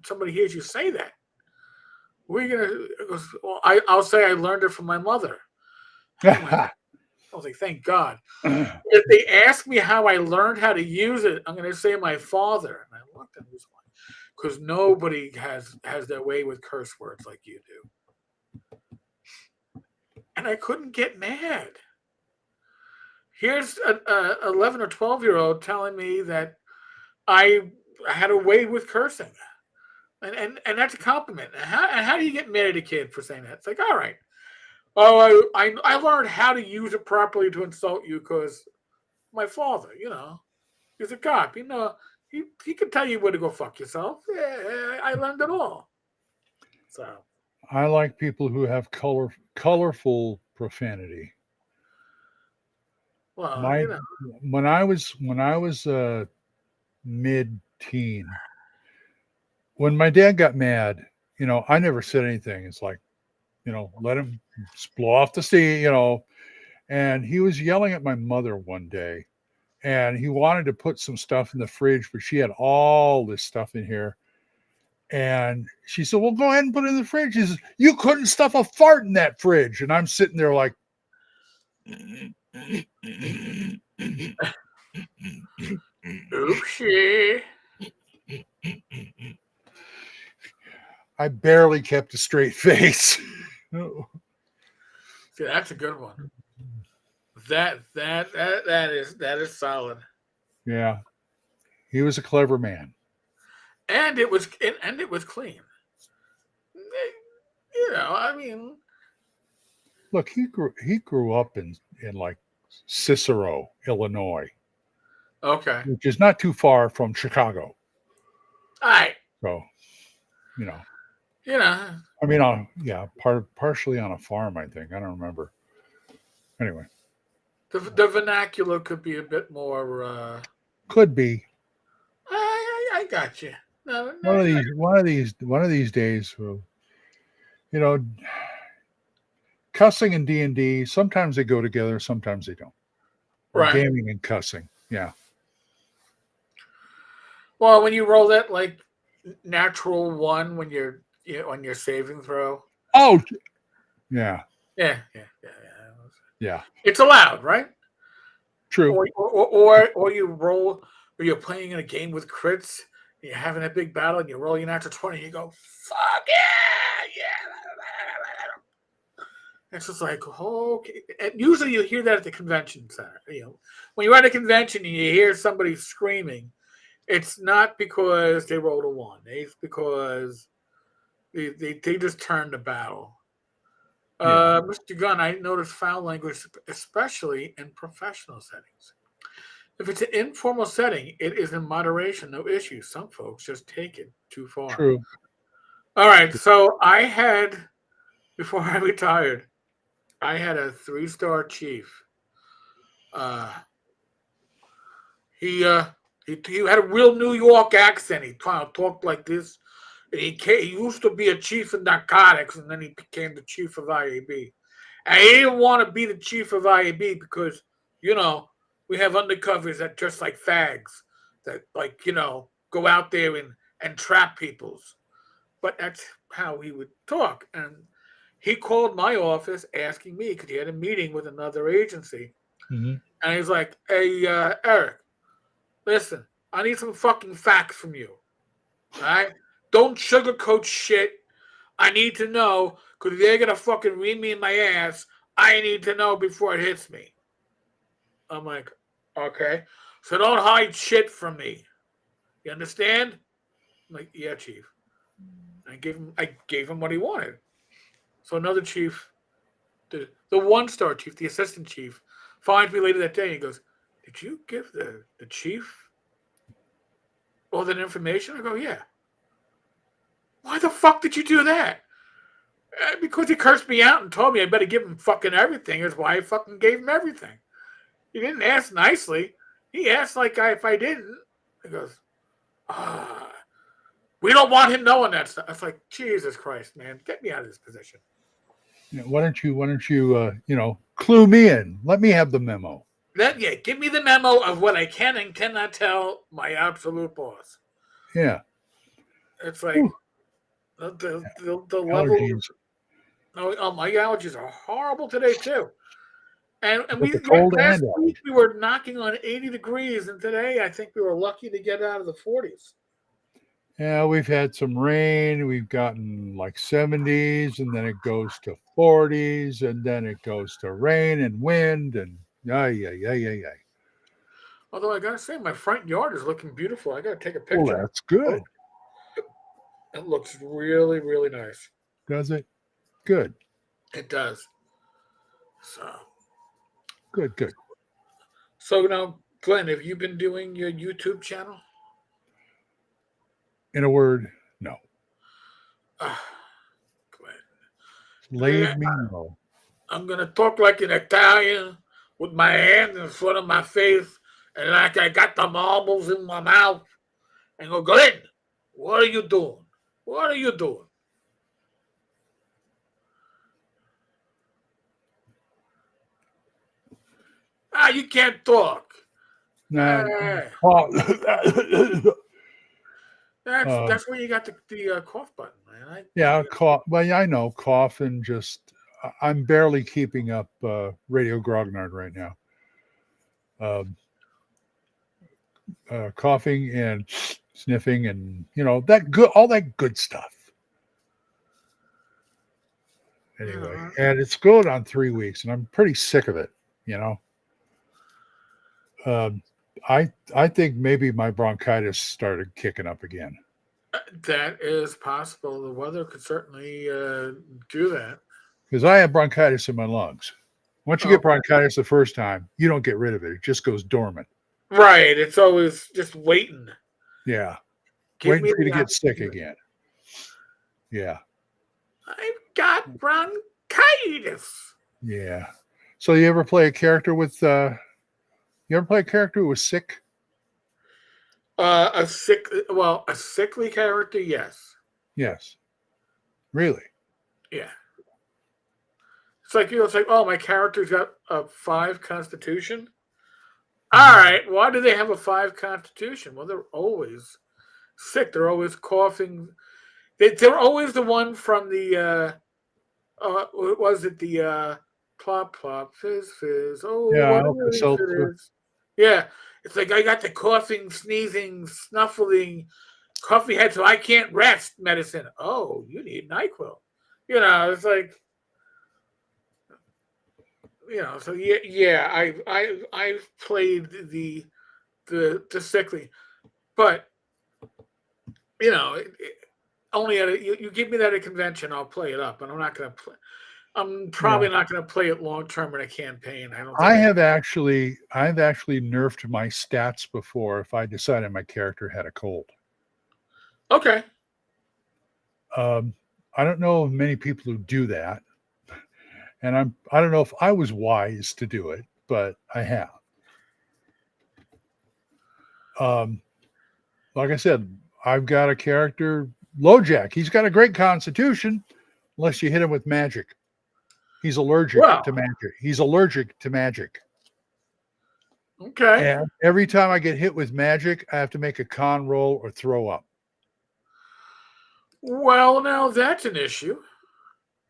somebody hears you say that? What are you gonna? He goes, well, I'll say I learned it from my mother. I was like, thank God. If they ask me how I learned how to use it, I'm gonna say my father. And I looked at him because nobody has their way with curse words like you do. And I couldn't get mad. Here's a 11 or 12-year-old telling me that I had a way with cursing. And that's a compliment. And how do you get mad at a kid for saying that? It's like, all right. Oh, I learned how to use it properly to insult you because my father, he's a cop. He can tell you where to go fuck yourself. Yeah, I learned it all. So, I like people who have colorful profanity. well, My when I was mid-teen, when my dad got mad, I never said anything. It's like, let him just blow off the steam. And he was yelling at my mother one day, and he wanted to put some stuff in the fridge, but she had all this stuff in here. And she said, well, go ahead and put it in the fridge. He says, you couldn't stuff a fart in that fridge. And I'm sitting there like, oopsie. I barely kept a straight face. See, that's a good one. That is solid. Yeah, he was a clever man. And it was clean. I mean, Look, he grew up in like Cicero, Illinois, okay. which is not too far from Chicago. All right. So, you know, You know, I mean, yeah, partially on a farm, I think. I don't remember. Anyway, the vernacular could be a bit more. could be I got you. No, one no, of these days. You know, cussing and D&D, sometimes they go together, sometimes they don't. Or right. gaming and cussing. Yeah. Well, when you roll that like natural one when you're on your saving throw. Oh, yeah. Yeah. Yeah. It's allowed, right? True. Or you roll, or you're playing in a game with crits. And you're having a big battle, and you roll your natural 20. And you go, fuck yeah. It's just like, okay. And usually you hear that at the convention center. When you're at a convention and you hear somebody screaming, it's not because they rolled a one. It's because they just turned the battle. Yeah. Mr. Gunn, I notice foul language, especially in professional settings. If it's an informal setting, it is in moderation, no issue. Some folks just take it too far. True. All right, so I had, before I retired, I had a 3-star chief. Uh, he, uh, he had a real New York accent. He kind of talked like this. And he used to be a chief of narcotics, and then he became the chief of IAB. And he didn't want to be the chief of IAB because, we have undercovers that dress like fags that, like, go out there and trap peoples. But that's how he would talk. And he called my office asking me because he had a meeting with another agency. Hmm. And he's like, hey, Eric, listen, I need some fucking facts from you. All right? Don't sugarcoat shit. I need to know because if they're going to fucking read me in my ass, I need to know before it hits me. I'm like, okay. So don't hide shit from me. You understand? I'm like, yeah, chief. I gave him what he wanted. So another chief, the 1-star chief, the assistant chief, finds me later that day and he goes, did you give the chief all that information? I go, yeah. Why the fuck did you do that? Because he cursed me out and told me I better give him fucking everything. That's why I fucking gave him everything. He didn't ask nicely. He asked like if I didn't. He goes, ah, we don't want him knowing that stuff. It's like, Jesus Christ, man, get me out of this position. Yeah, why don't you, clue me in? Let me have the memo. Give me the memo of what I can and cannot tell my absolute boss. Yeah. It's like Whew. the level. Allergies. Oh, my allergies are horrible today too. And With we the cold last and week we were knocking on 80 degrees, and today I think we were lucky to get out of the 40s. Yeah, we've had some rain. We've gotten like 70s, and then it goes to 40s, and then it goes to rain and wind, and yeah. Although I gotta say, my front yard is looking beautiful. I gotta take a Well, picture. that's good. It looks really, really nice. Does it? Good. It does. So, Good. so now, Glenn, have you been doing your YouTube channel? In a word, no. Ah, Glenn. Leave me no. I'm gonna talk like an Italian with my hands in front of my face and like I got the marbles in my mouth and go, Glenn, what are you doing? What are you doing? You can't talk. Nah, Uh, cough. that's where you got the cough button, man. Yeah, cough. Well, yeah, I know cough and just. I'm barely keeping up Radio Grognard right now. Coughing and sniffing and that good, all that good stuff. Anyway, and it's going on 3 weeks, and I'm pretty sick of it. You know, I think maybe my bronchitis started kicking up again. That is possible. The weather could certainly do that. Because I have bronchitis in my lungs. Once you get bronchitis the first time, you don't get rid of it. It just goes dormant. Right. It's always just waiting. Yeah. Give Waiting me for you the to get sick opportunity. again. Yeah. I've got bronchitis. Yeah. So you ever play a character with you ever play a character who was sick? A sickly character, yes. Yes. Really? Yeah. It's like, oh, my character's got a 5 constitution. All right, why do they have a 5 constitution? Well, they're always sick. They're always coughing. They're always the one from the what was it the plop plop fizz fizz? Oh, Yeah, what a Alka relief it Seltzer. is! Yeah, it's like I got the coughing, sneezing, snuffling, coffee head, so I can't rest medicine. Oh, you need NyQuil. It's like So yeah. I've played the sickly, but only you give me that at a convention, I'll play it up, and I'm not going to play. I'm Yeah. probably not going to play it long term in a campaign. I don't think I've actually nerfed my stats before if I decided my character had a cold. Okay. I don't know of many people who do that, and I don't know if I was wise to do it, but I have. Like I said, I've got a character, LoJack. He's got a great constitution, unless you hit him with magic. He's allergic Well, to magic. He's allergic to magic. okay. And every time I get hit with magic, I have to make a con roll or throw up. Well, now that's an issue.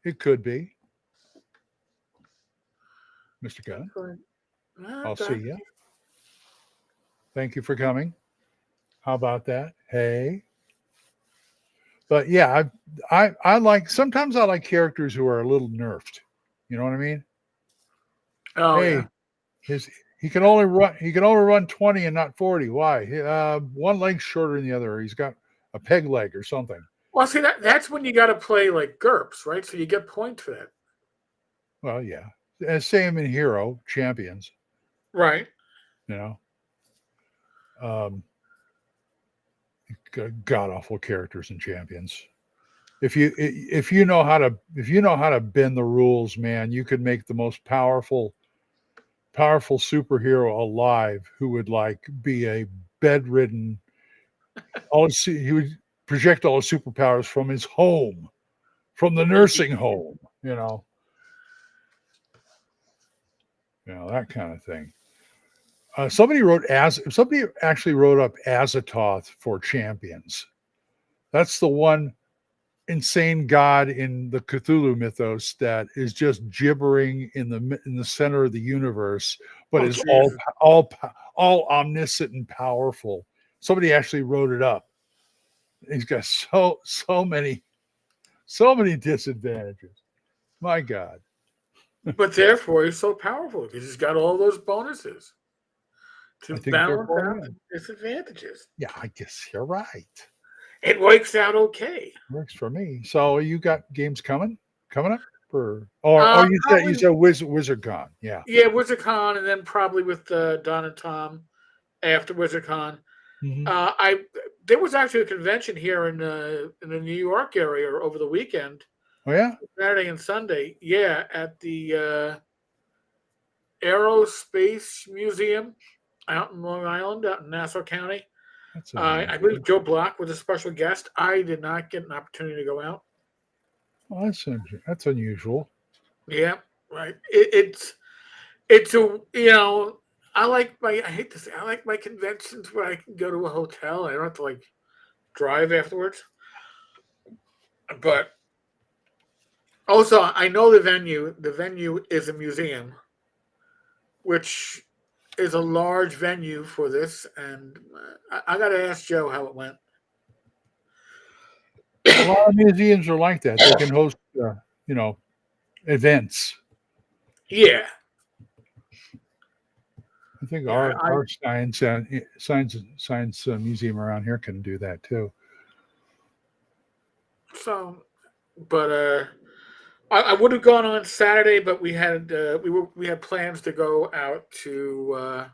It could be. Mr. Gunn, I'll see Okay. you. Thank you for coming. How about that? Hey. But yeah, I like, sometimes I like characters who are a little nerfed. You know what I mean? Oh yeah. Hey, he can only run 20 and not 40. Why? One leg's shorter than the other. He's got a peg leg or something. Well, see that's when you got to play like GURPS, right? So you get points for that. Well, yeah. Same in Hero Champions. Right. You know, god awful characters in Champions. If you know how to bend the rules, man, you could make the most powerful superhero alive who would like be a bedridden. He would project all his superpowers from his home, from the nursing home. That kind of thing. Somebody actually wrote up Azathoth for Champions. That's the one insane god in the Cthulhu mythos that is just gibbering in the center of the universe, but is all omniscient and powerful. Somebody actually wrote it up. He's got so many disadvantages. My God. But therefore, he's so powerful because he's got all those bonuses to balance out the disadvantages. Yeah, I guess you're right. It works out okay. Works for me. So you got games coming up for? You said WizardCon. Yeah. Yeah, WizardCon, and then probably with Don and Tom after WizardCon. Mm-hmm. There was actually a convention here in the New York area over the weekend. Oh yeah, Saturday and Sunday. Yeah, at the Aerospace Museum out in Long Island, out in Nassau County. I believe Joe Block was a special guest. I did not get an opportunity to go out. Well, that's unusual. Yeah, right. It's a I hate to say I like my conventions where I can go to a hotel. I don't have to like drive afterwards. But also, I know the venue. The venue is a museum, which is a large venue for this, and I got to ask Joe how it went. A lot of museums are like that. They can host, events. Yeah. I think our science museum around here can do that too. So, but I would have gone on Saturday, but we had plans to go out to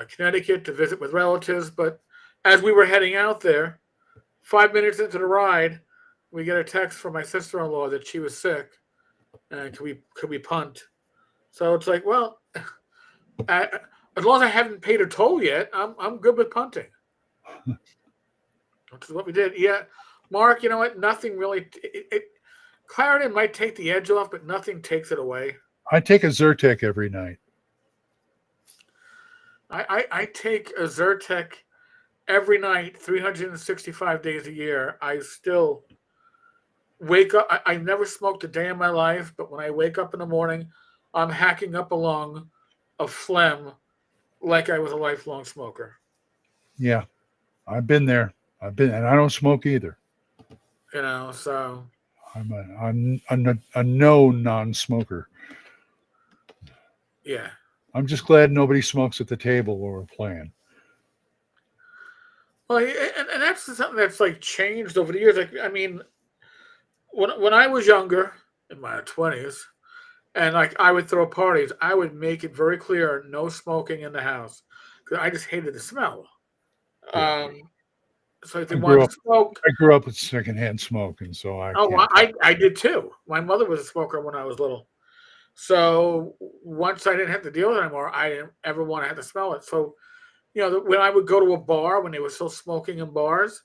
Connecticut to visit with relatives. But as we were heading out there, 5 minutes into the ride, we get a text from my sister-in-law that she was sick, and could we punt? So it's like, well, as long as I haven't paid a toll yet, I'm good with punting. Which is what we did. Yeah, Mark, you know what? Nothing really. Clarendon might take the edge off, but nothing takes it away. I take a Zyrtec every night. I take a Zyrtec every night, 365 days a year. I still wake up. I never smoked a day in my life, but when I wake up in the morning, I'm hacking up a lung of phlegm like I was a lifelong smoker. Yeah, I've been there. And I don't smoke either. So I'm a known non-smoker. Yeah. I'm just glad nobody smokes at the table while we're playing. Well, and that's something that's like changed over the years. Like, I mean, when I was younger, in my 20s. And like I would throw parties, I would make it very clear no smoking in the house because I just hated the smell. Yeah. Um, so if they I grew wanted up to smoke, I grew up with secondhand smoke, and so I oh, can't talk. I did too. My mother was a smoker when I was little. So once I didn't have to deal with it anymore, I didn't ever want to have to smell it. So, when I would go to a bar when they were still smoking in bars,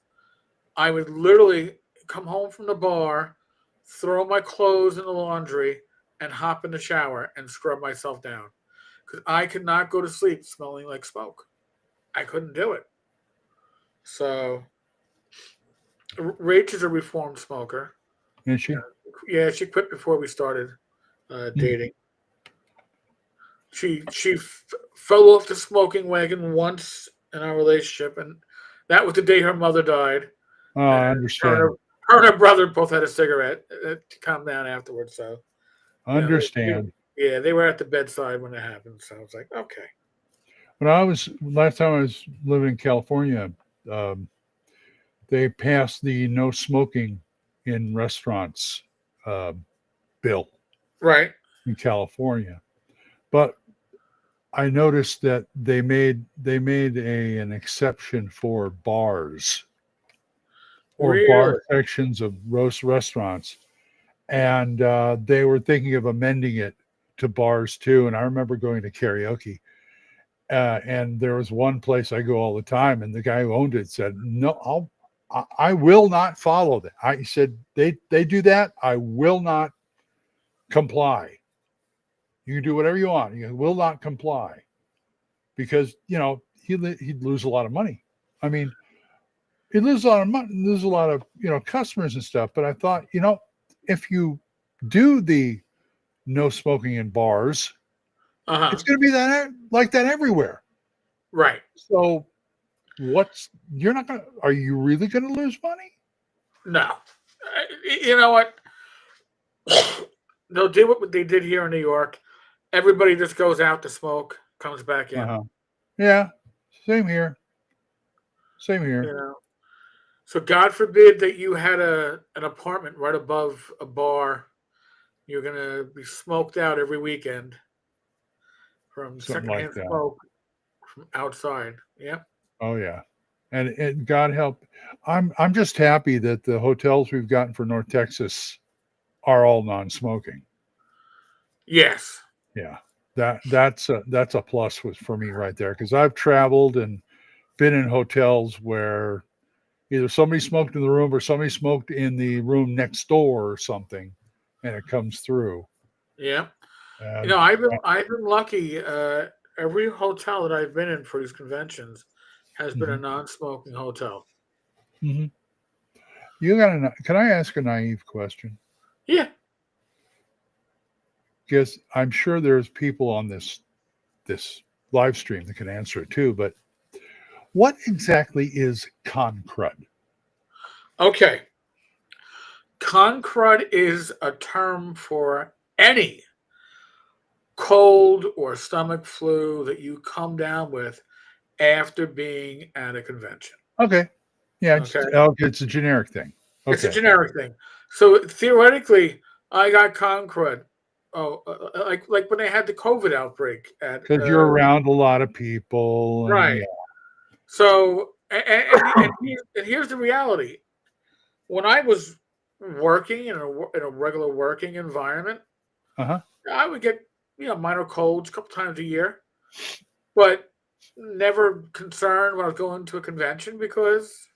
I would literally come home from the bar, throw my clothes in the laundry, and hop in the shower and scrub myself down because I could not go to sleep smelling like smoke. I couldn't do it. So, Rach is a reformed smoker. Is Yeah, she? yeah, she quit before we started Hmm. dating. She fell off the smoking wagon once in our relationship, and that was the day her mother died. Oh, And I her and understand. her, her and her brother both had a cigarette to calm down afterwards. So Understand. yeah, they were at the bedside when it happened. So I was like, okay, When I was last time I was living in California, um, they passed the no smoking in restaurants uh, bill right, in California, but I noticed that they made an exception for bars or bar really, sections of roast restaurants, and they were thinking of amending it to bars too. And I remember going to karaoke, and there was one place I go all the time, and the guy who owned it said, "No, I will not follow that." I said, "They do that. I will not comply. You can do whatever you want. You will not comply because he'd lose a lot of money. I mean, he'd lose a lot of money, lose a lot of customers and stuff. But I thought, if you do the no smoking in bars, uh huh, it's going to be that like that everywhere. right, So you're not going to, are you really going to lose money? no, you know what? They'll do what they did here in New York. Everybody just goes out to smoke, comes back in. Uh-huh. Yeah. Same here. Same You here. know, so God forbid that you had an apartment right above a bar. You're gonna be smoked out every weekend from Something like secondhand that. smoke from outside. Yep. Oh yeah. And God help. I'm just happy that the hotels we've gotten for North Texas are all non-smoking. Yes. Yeah. That's a plus for me right there because I've traveled and been in hotels where either somebody smoked in the room or somebody smoked in the room next door or something, and it comes through. Yep. And I've been lucky. Every hotel that I've been in for these conventions has been a mhm, non-smoking hotel. mhm. You got can I ask a naive question? Yeah. Because I'm sure there's people on this live stream that can answer it too. But what exactly is con crud? Okay. Concrud is a term for any cold or stomach flu that you come down with after being at a convention. Okay, yeah, Okay. it's a generic thing. It's a Okay, generic thing. So theoretically, I got concrud. Oh, like when they had the COVID outbreak at because you're around a lot of people, and right. yeah, So and here's the reality. When I was working in a regular working environment, uh huh. I would get minor colds a couple times a year, but never concerned when I was going to a convention because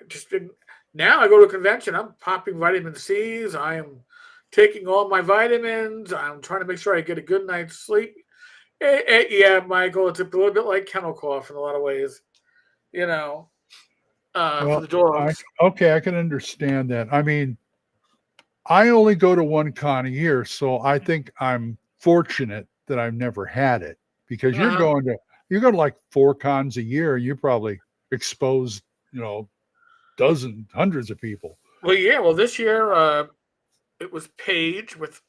I just didn't. Now I go to a convention, I'm popping vitamin C's. I am taking all my vitamins. I'm trying to make sure I get a good night's sleep. Yeah, Michael, it's a little bit like kennel cough in a lot of ways, you know, for Well, the dogs. okay, I can understand that. I mean, I only go to one con a year, so I think I'm fortunate that I've never had it because Uh-huh. you're going to like four cons a year, and you probably expose you know dozens, hundreds of people. Well, yeah. Well, this year it was Page with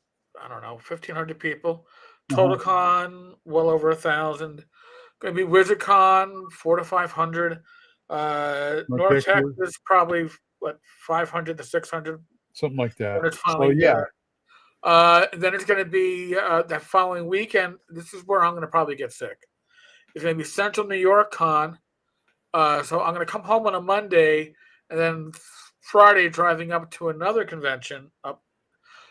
I don't know 1,500 people. Uh-huh. TotalCon well over 1,000. Going to be WizardCon 400 to 500. North North Texas. Texas probably what 500 to 600 something like that. when it's So finally yeah, there. Then it's going to be that following weekend. This is where I'm going to probably get sick. It's going to be Central New York Con. So I'm going to come home on a Monday, and then Friday driving up to another convention.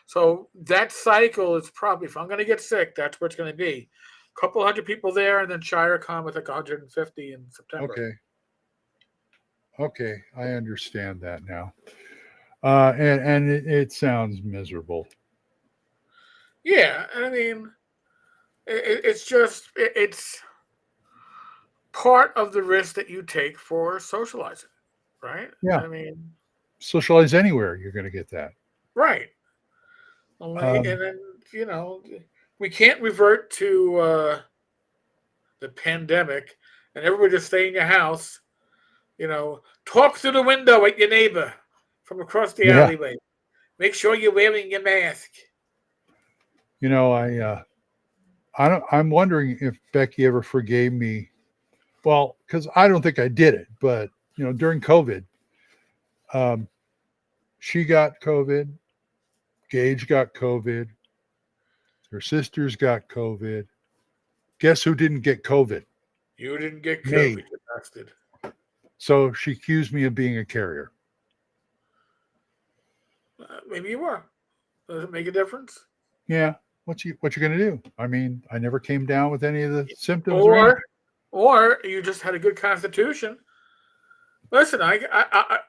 So that cycle is probably, if I'm going to get sick, that's where it's going to be. A couple hundred people there, and then ShireCon with like 150 in September. okay, I understand that now. And it sounds miserable. Yeah, I mean, it's just it's part of the risk that you take for socializing, right? Yeah, I mean, socialize anywhere, you're going to get that. right. Only, Um, and then we can't revert to the pandemic and everybody just stay in your house. Talk through the window at your neighbor from across the yeah, alleyway. Make sure you're wearing your mask. I don't. I'm wondering if Becky ever forgave me. Well, because I don't think I did it, but during COVID, um, she got COVID. Gage got COVID. Her sisters got COVID. Guess who didn't get COVID? You didn't get COVID, Me. you bastard. So she accused me of being a carrier. Maybe you were. Does it make a difference? Yeah. What you gonna do? I mean, I never came down with any of the symptoms or anything. Or you just had a good constitution. Listen, I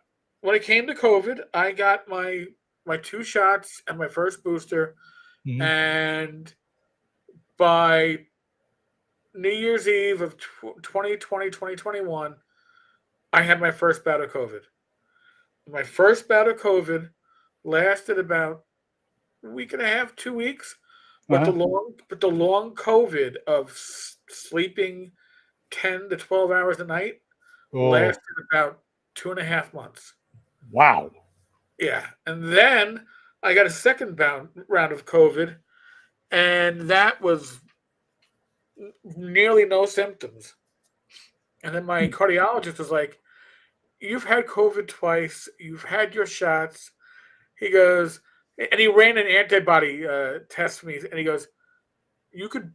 when it came to COVID, I got my 2 shots and my first booster, Mhm. and by New Year's Eve of 2020, 2021, I had my first bout of COVID. My first bout of COVID lasted about a week and a half, 2 weeks, but Uh-huh. the long COVID of sleeping 10 to 12 hours a night Oh, lasted about 2.5 months. wow. Yeah. And then I got a second round of COVID, and that was nearly no symptoms. And then my Hmm. cardiologist was like, "You've had COVID twice, you've had your shots." He goes, and he ran an antibody test for me, and he goes, you could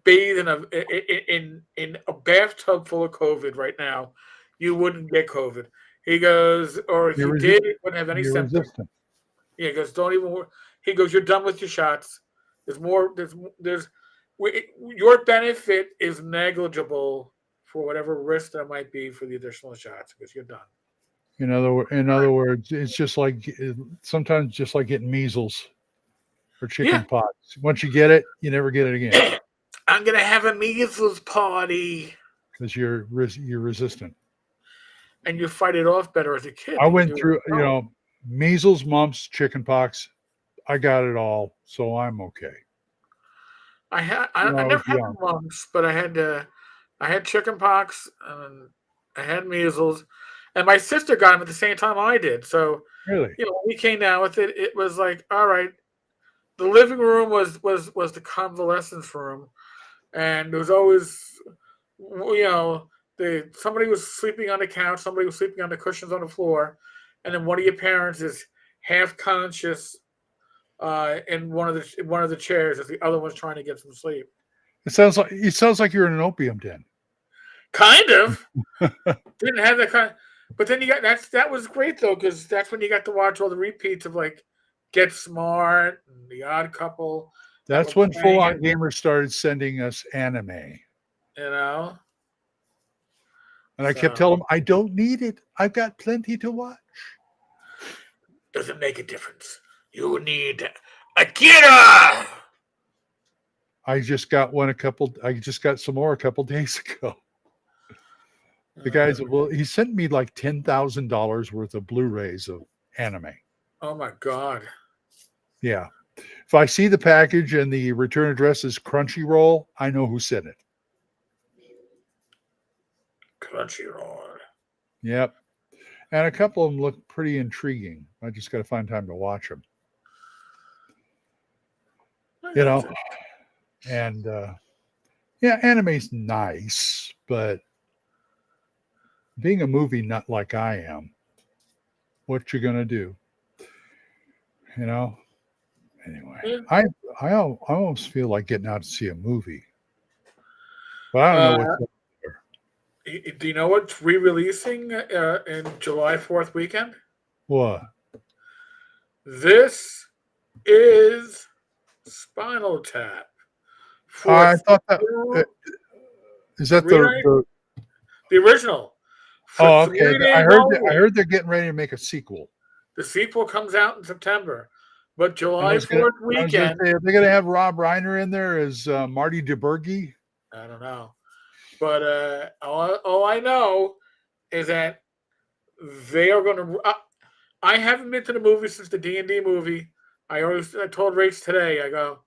bathe in a bathtub full of COVID right now. You wouldn't get COVID. He goes, or if You're you resi- did, it wouldn't have any you're symptoms. resistant. Yeah, he goes, don't even. He goes, you're done with your shots. There's more. Your benefit is negligible for whatever risk there might be for the additional shots because you're done. In other words, it's just like sometimes just like getting measles or chicken Yeah, pox. Once you get it, you never get it again I'm gonna have a measles party, because you're resistant. and you fight it off better as a kid I than you went do as through, an adult. measles, mumps, chicken pox. I got it all, so I'm okay. I I never was had young. the mumps, but I had chicken pox and I had measles, and my sister got them at the same time I did. So Really? when we came down with it, it was like, all right. The living room was the convalescence room, and there was always, somebody was sleeping on the couch, somebody was sleeping on the cushions on the floor, and then one of your parents is half conscious in one of the chairs as the other one's trying to get some sleep. It sounds like you're in an opium den. Kind of didn't have that kind, but then you got that was great though because that's when you got to watch all the repeats of like Get Smart and The Odd Couple that were That's when Full playing On it, Gamers started sending us anime. you know. And I kept So telling them, I don't need it. I've got plenty to watch. doesn't make a difference. You need Akira. I just got some more a couple days ago. The guys, well, he sent me like $10,000 worth of Blu-rays of anime. Oh my god. Yeah. If I see the package and the return address is Crunchyroll, I know who sent it. Crunchyroll. Yep. And a couple of them look pretty intriguing. I just got to find time to watch them. I You got know, you. and yeah, anime's nice, but being a movie nut like I am, what you gonna do? You know. Anyway, Yeah. I almost feel like getting out to see a movie, but I don't know what's Uh, up there. do you know what's re-releasing in July 4th weekend? What? This is Spinal Tap for I thought that th- is that three night the. the original for Oh, okay. 3 days I only. heard they're getting ready to make a sequel. The sequel comes out in September, but I July was gonna 4th I was gonna weekend, say, are they gonna have Rob Reiner in there as Marty DeBurgi? I don't know. But all I know is that they are going to. I haven't been to the movie since the D&D movie. I told Rach today. I go,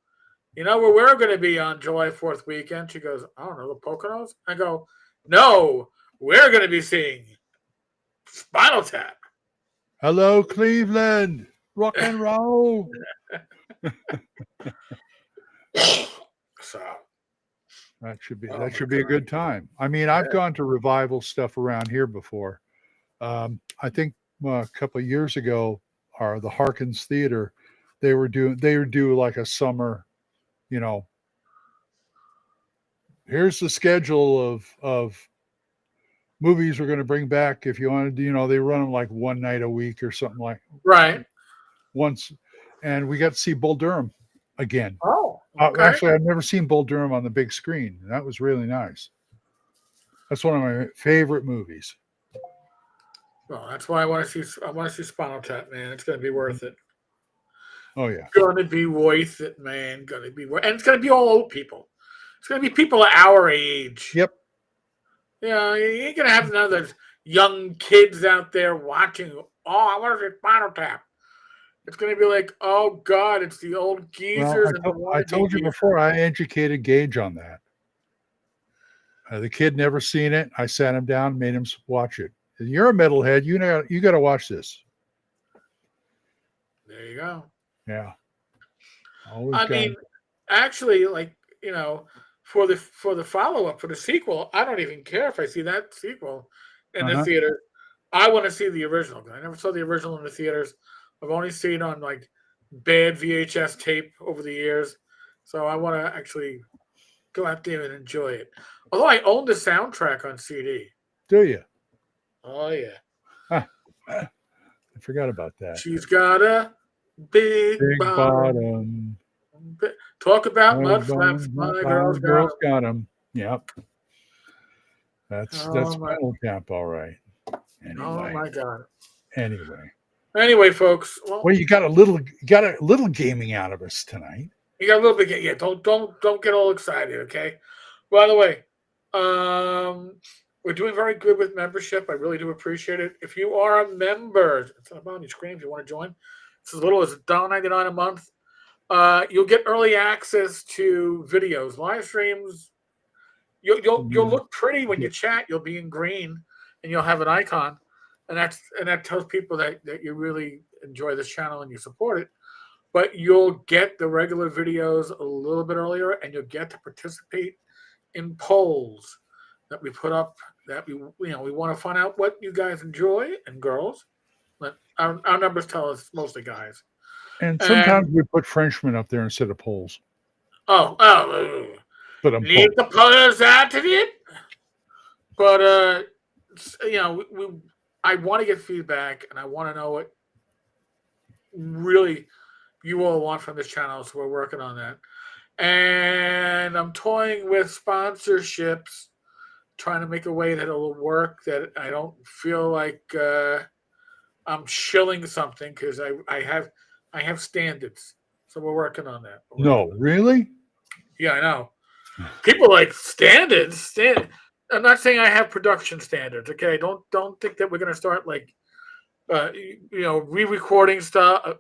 you know where we're going to be on July 4th weekend? She goes, I don't know, the Poconos. I go, no, we're going to be seeing Spinal Tap. Hello, Cleveland, rock and roll. So That should be oh that my should be a god, good time. I mean, I've gone to revival stuff around here before. I think a couple of years ago, the Harkins Theater, they would do like a summer, you know, here's the schedule of movies we're going to bring back. If you want to, they run them like one night a week or something like right? once. And we got to see Bull Durham again. Oh, okay. Actually, I've never seen Bull Durham on the big screen. And that was really nice. That's one of my favorite movies. Well, that's why I want to see. I want to see Spinal Tap, man. It's going to be worth it. Oh yeah. Gonna be worth it, man. Gonna be worth, and it's gonna be all old people. It's gonna be people our age. Yep. You know, you ain't gonna have none of those young kids out there watching. Oh, I want to see Spinal Tap. It's gonna be like, oh god, it's the old Well, geezers and the I wannabe told you geezers. before. I educated Gage on that. The kid never seen it. I sat him down, made him watch it. You're a metalhead. You got to watch this. There you go. Yeah. Always I got. mean, actually, like for the follow up for the sequel, I don't even care if I see that sequel in the Uh-huh. theater. I want to see the original. I never saw the original in the theaters. I've only seen on like bad VHS tape over the years, so I want to actually go out there and enjoy it. Although I own the soundtrack on CD. Do you? Oh yeah, I forgot about that. she's got a big Big bottom. bottom. Talk about mud flaps. My girl's got Girls them. got them. Yep. That's Oh my! Spinal Tap, all right. Oh Anyway. my god. Anyway. Anyway, folks. Well, Well, you got a little gaming out of us tonight. you got a little bit. Yeah, don't get all excited. Okay. By the way, we're doing very good with membership. I really do appreciate it. If you are a member, it's up on your screen. If you want to join, it's as little as $1.99 a month. You'll get early access to videos, live streams. You'll look pretty when you chat. You'll be in green, and you'll have an icon, and that tells people that you really enjoy this channel and you support it. But you'll get the regular videos a little bit earlier, and you'll get to participate in polls that we put up. That we want to find out what you guys enjoy and girls. But our numbers tell us mostly guys. And sometimes And we put Frenchmen up there instead of Poles. oh, But I'm need Pole. to put that to it. But I want to get feedback, and I want to know what really you all want from this channel. So we're working on that. And I'm toying with sponsorships, trying to make a way that it'll work, that I don't feel like I'm shilling something, because I have standards. So we're working on that. No, really? Yeah, I know. People like standards. I'm not saying I have production standards. Okay, don't think that we're gonna start like re-recording stuff.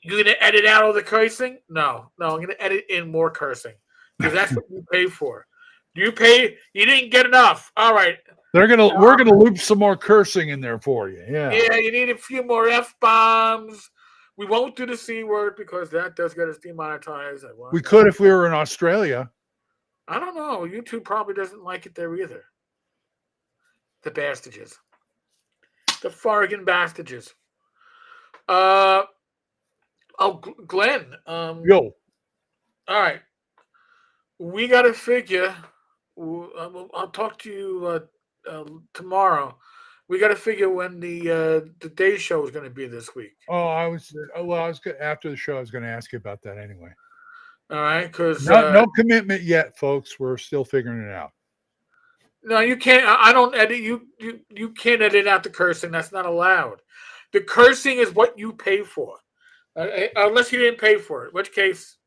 You're gonna edit out all the cursing? No, I'm gonna edit in more cursing, because that's what you pay for. You pay. You didn't get enough. All right. We're gonna loop some more cursing in there for you. Yeah. Yeah, you need a few more F-bombs. We won't do the C word because that does get us demonetized. We could if we were in Australia. I don't know. YouTube probably doesn't like it there either. The bastages. The fargan bastages. Oh, Glenn. Yo. All right. We got to figure. I'll talk to you tomorrow. We got to figure when the day show is going to be this week. After the show, I was going to ask you about that anyway. All right, because no commitment yet, folks. We're still figuring it out. No, you can't. I don't edit. You can't edit out the cursing. That's not allowed. The cursing is what you pay for, unless you didn't pay for it. In which case,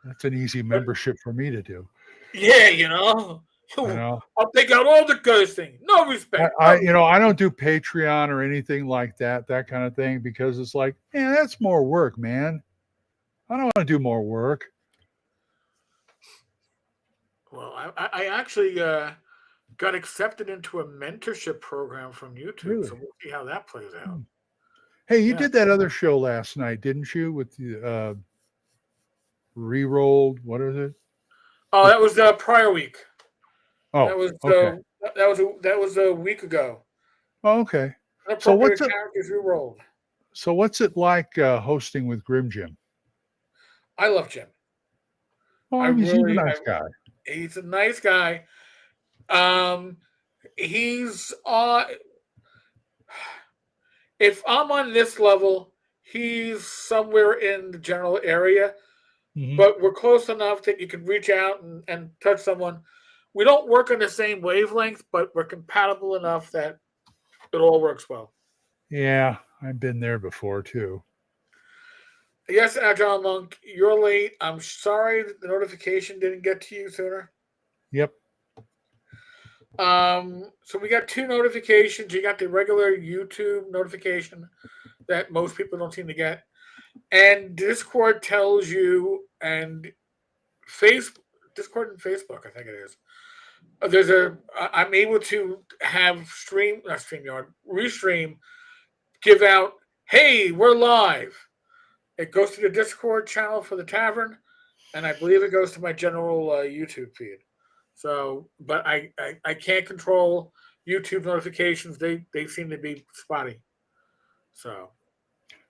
that's an easy membership for me to do. Yeah, you know. I'll take out all the cursing. No respect. I don't do Patreon or anything like that kind of thing, because it's like, man, that's more work, man. I don't want to do more work. Well, I actually got accepted into a mentorship program from YouTube, Really? so we'll see how that plays out. Hey, you did that other show last night, didn't you? With the re-rolled, what is it? Oh, that was prior week. Oh, that was okay. That was a week ago. Oh, okay. So what's it? Characters re-rolled. So what's it like hosting with Grim Jim? I love Jim. Oh, he's a nice guy. He's a nice guy. He's if I'm on this level, he's somewhere in the general area, but we're close enough that you can reach out and touch someone. We don't work on the same wavelength, but we're compatible enough that it all works well. Yeah, I've been there before too. Yes, Agile Monk, you're late. I'm sorry that the notification didn't get to you sooner. Yep. So we got two notifications. You got the regular YouTube notification that most people don't seem to get, and Discord tells you, and Discord and Facebook, I think it is. I'm able to have Restream give out, hey, we're live. It goes to the Discord channel for the tavern, and I believe it goes to my general YouTube feed. So, but I can't control YouTube notifications. They seem to be spotty. So,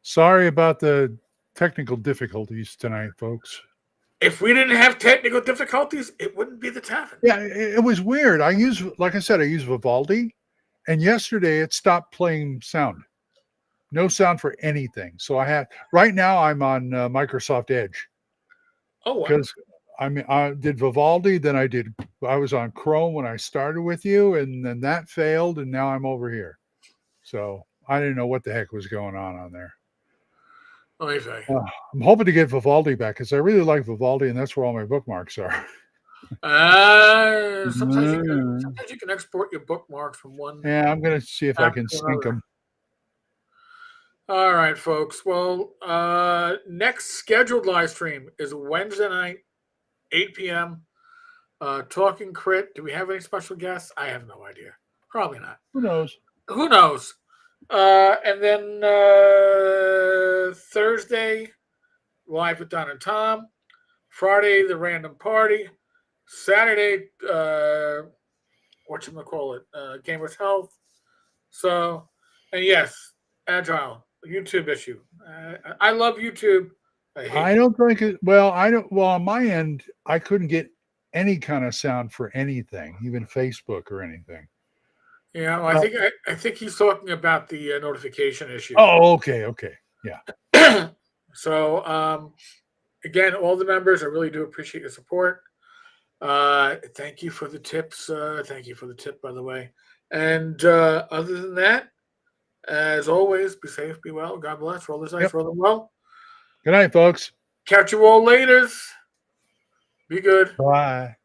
sorry about the technical difficulties tonight, folks. If we didn't have technical difficulties, it wouldn't be the tavern. Yeah, it was weird. Like I said, I use Vivaldi, and yesterday it stopped playing sound. No sound for anything. So right now I'm on Microsoft Edge. Oh, because I did Vivaldi, then I was on Chrome when I started with you, and then that failed, and now I'm over here. So I didn't know what the heck was going on there. I'm hoping to get Vivaldi back, because I really like Vivaldi, and that's where all my bookmarks are. Sometimes you can export your bookmarks from one. Yeah, I'm going to see if I can sync them. All right, folks. Well, next scheduled live stream is Wednesday night, 8 p.m. Talking Crit. Do we have any special guests? I have no idea. Probably not. Who knows? And then Thursday, live with Don and Tom. Friday, the random party. Saturday, whatchamacallit, Gamers Health. So, and yes, Agile, YouTube issue. I love YouTube. I don't think it. Well, on my end, I couldn't get any kind of sound for anything, even Facebook or anything. Yeah, well, I think he's talking about the notification issue. Oh, okay, yeah. So, again, all the members, I really do appreciate your support. Thank you for the tips. Thank you for the tip, by the way. And other than that, as always, be safe, be well. God bless. Roll this dice, roll them well. Good night, folks. Catch you all later. Be good. Bye.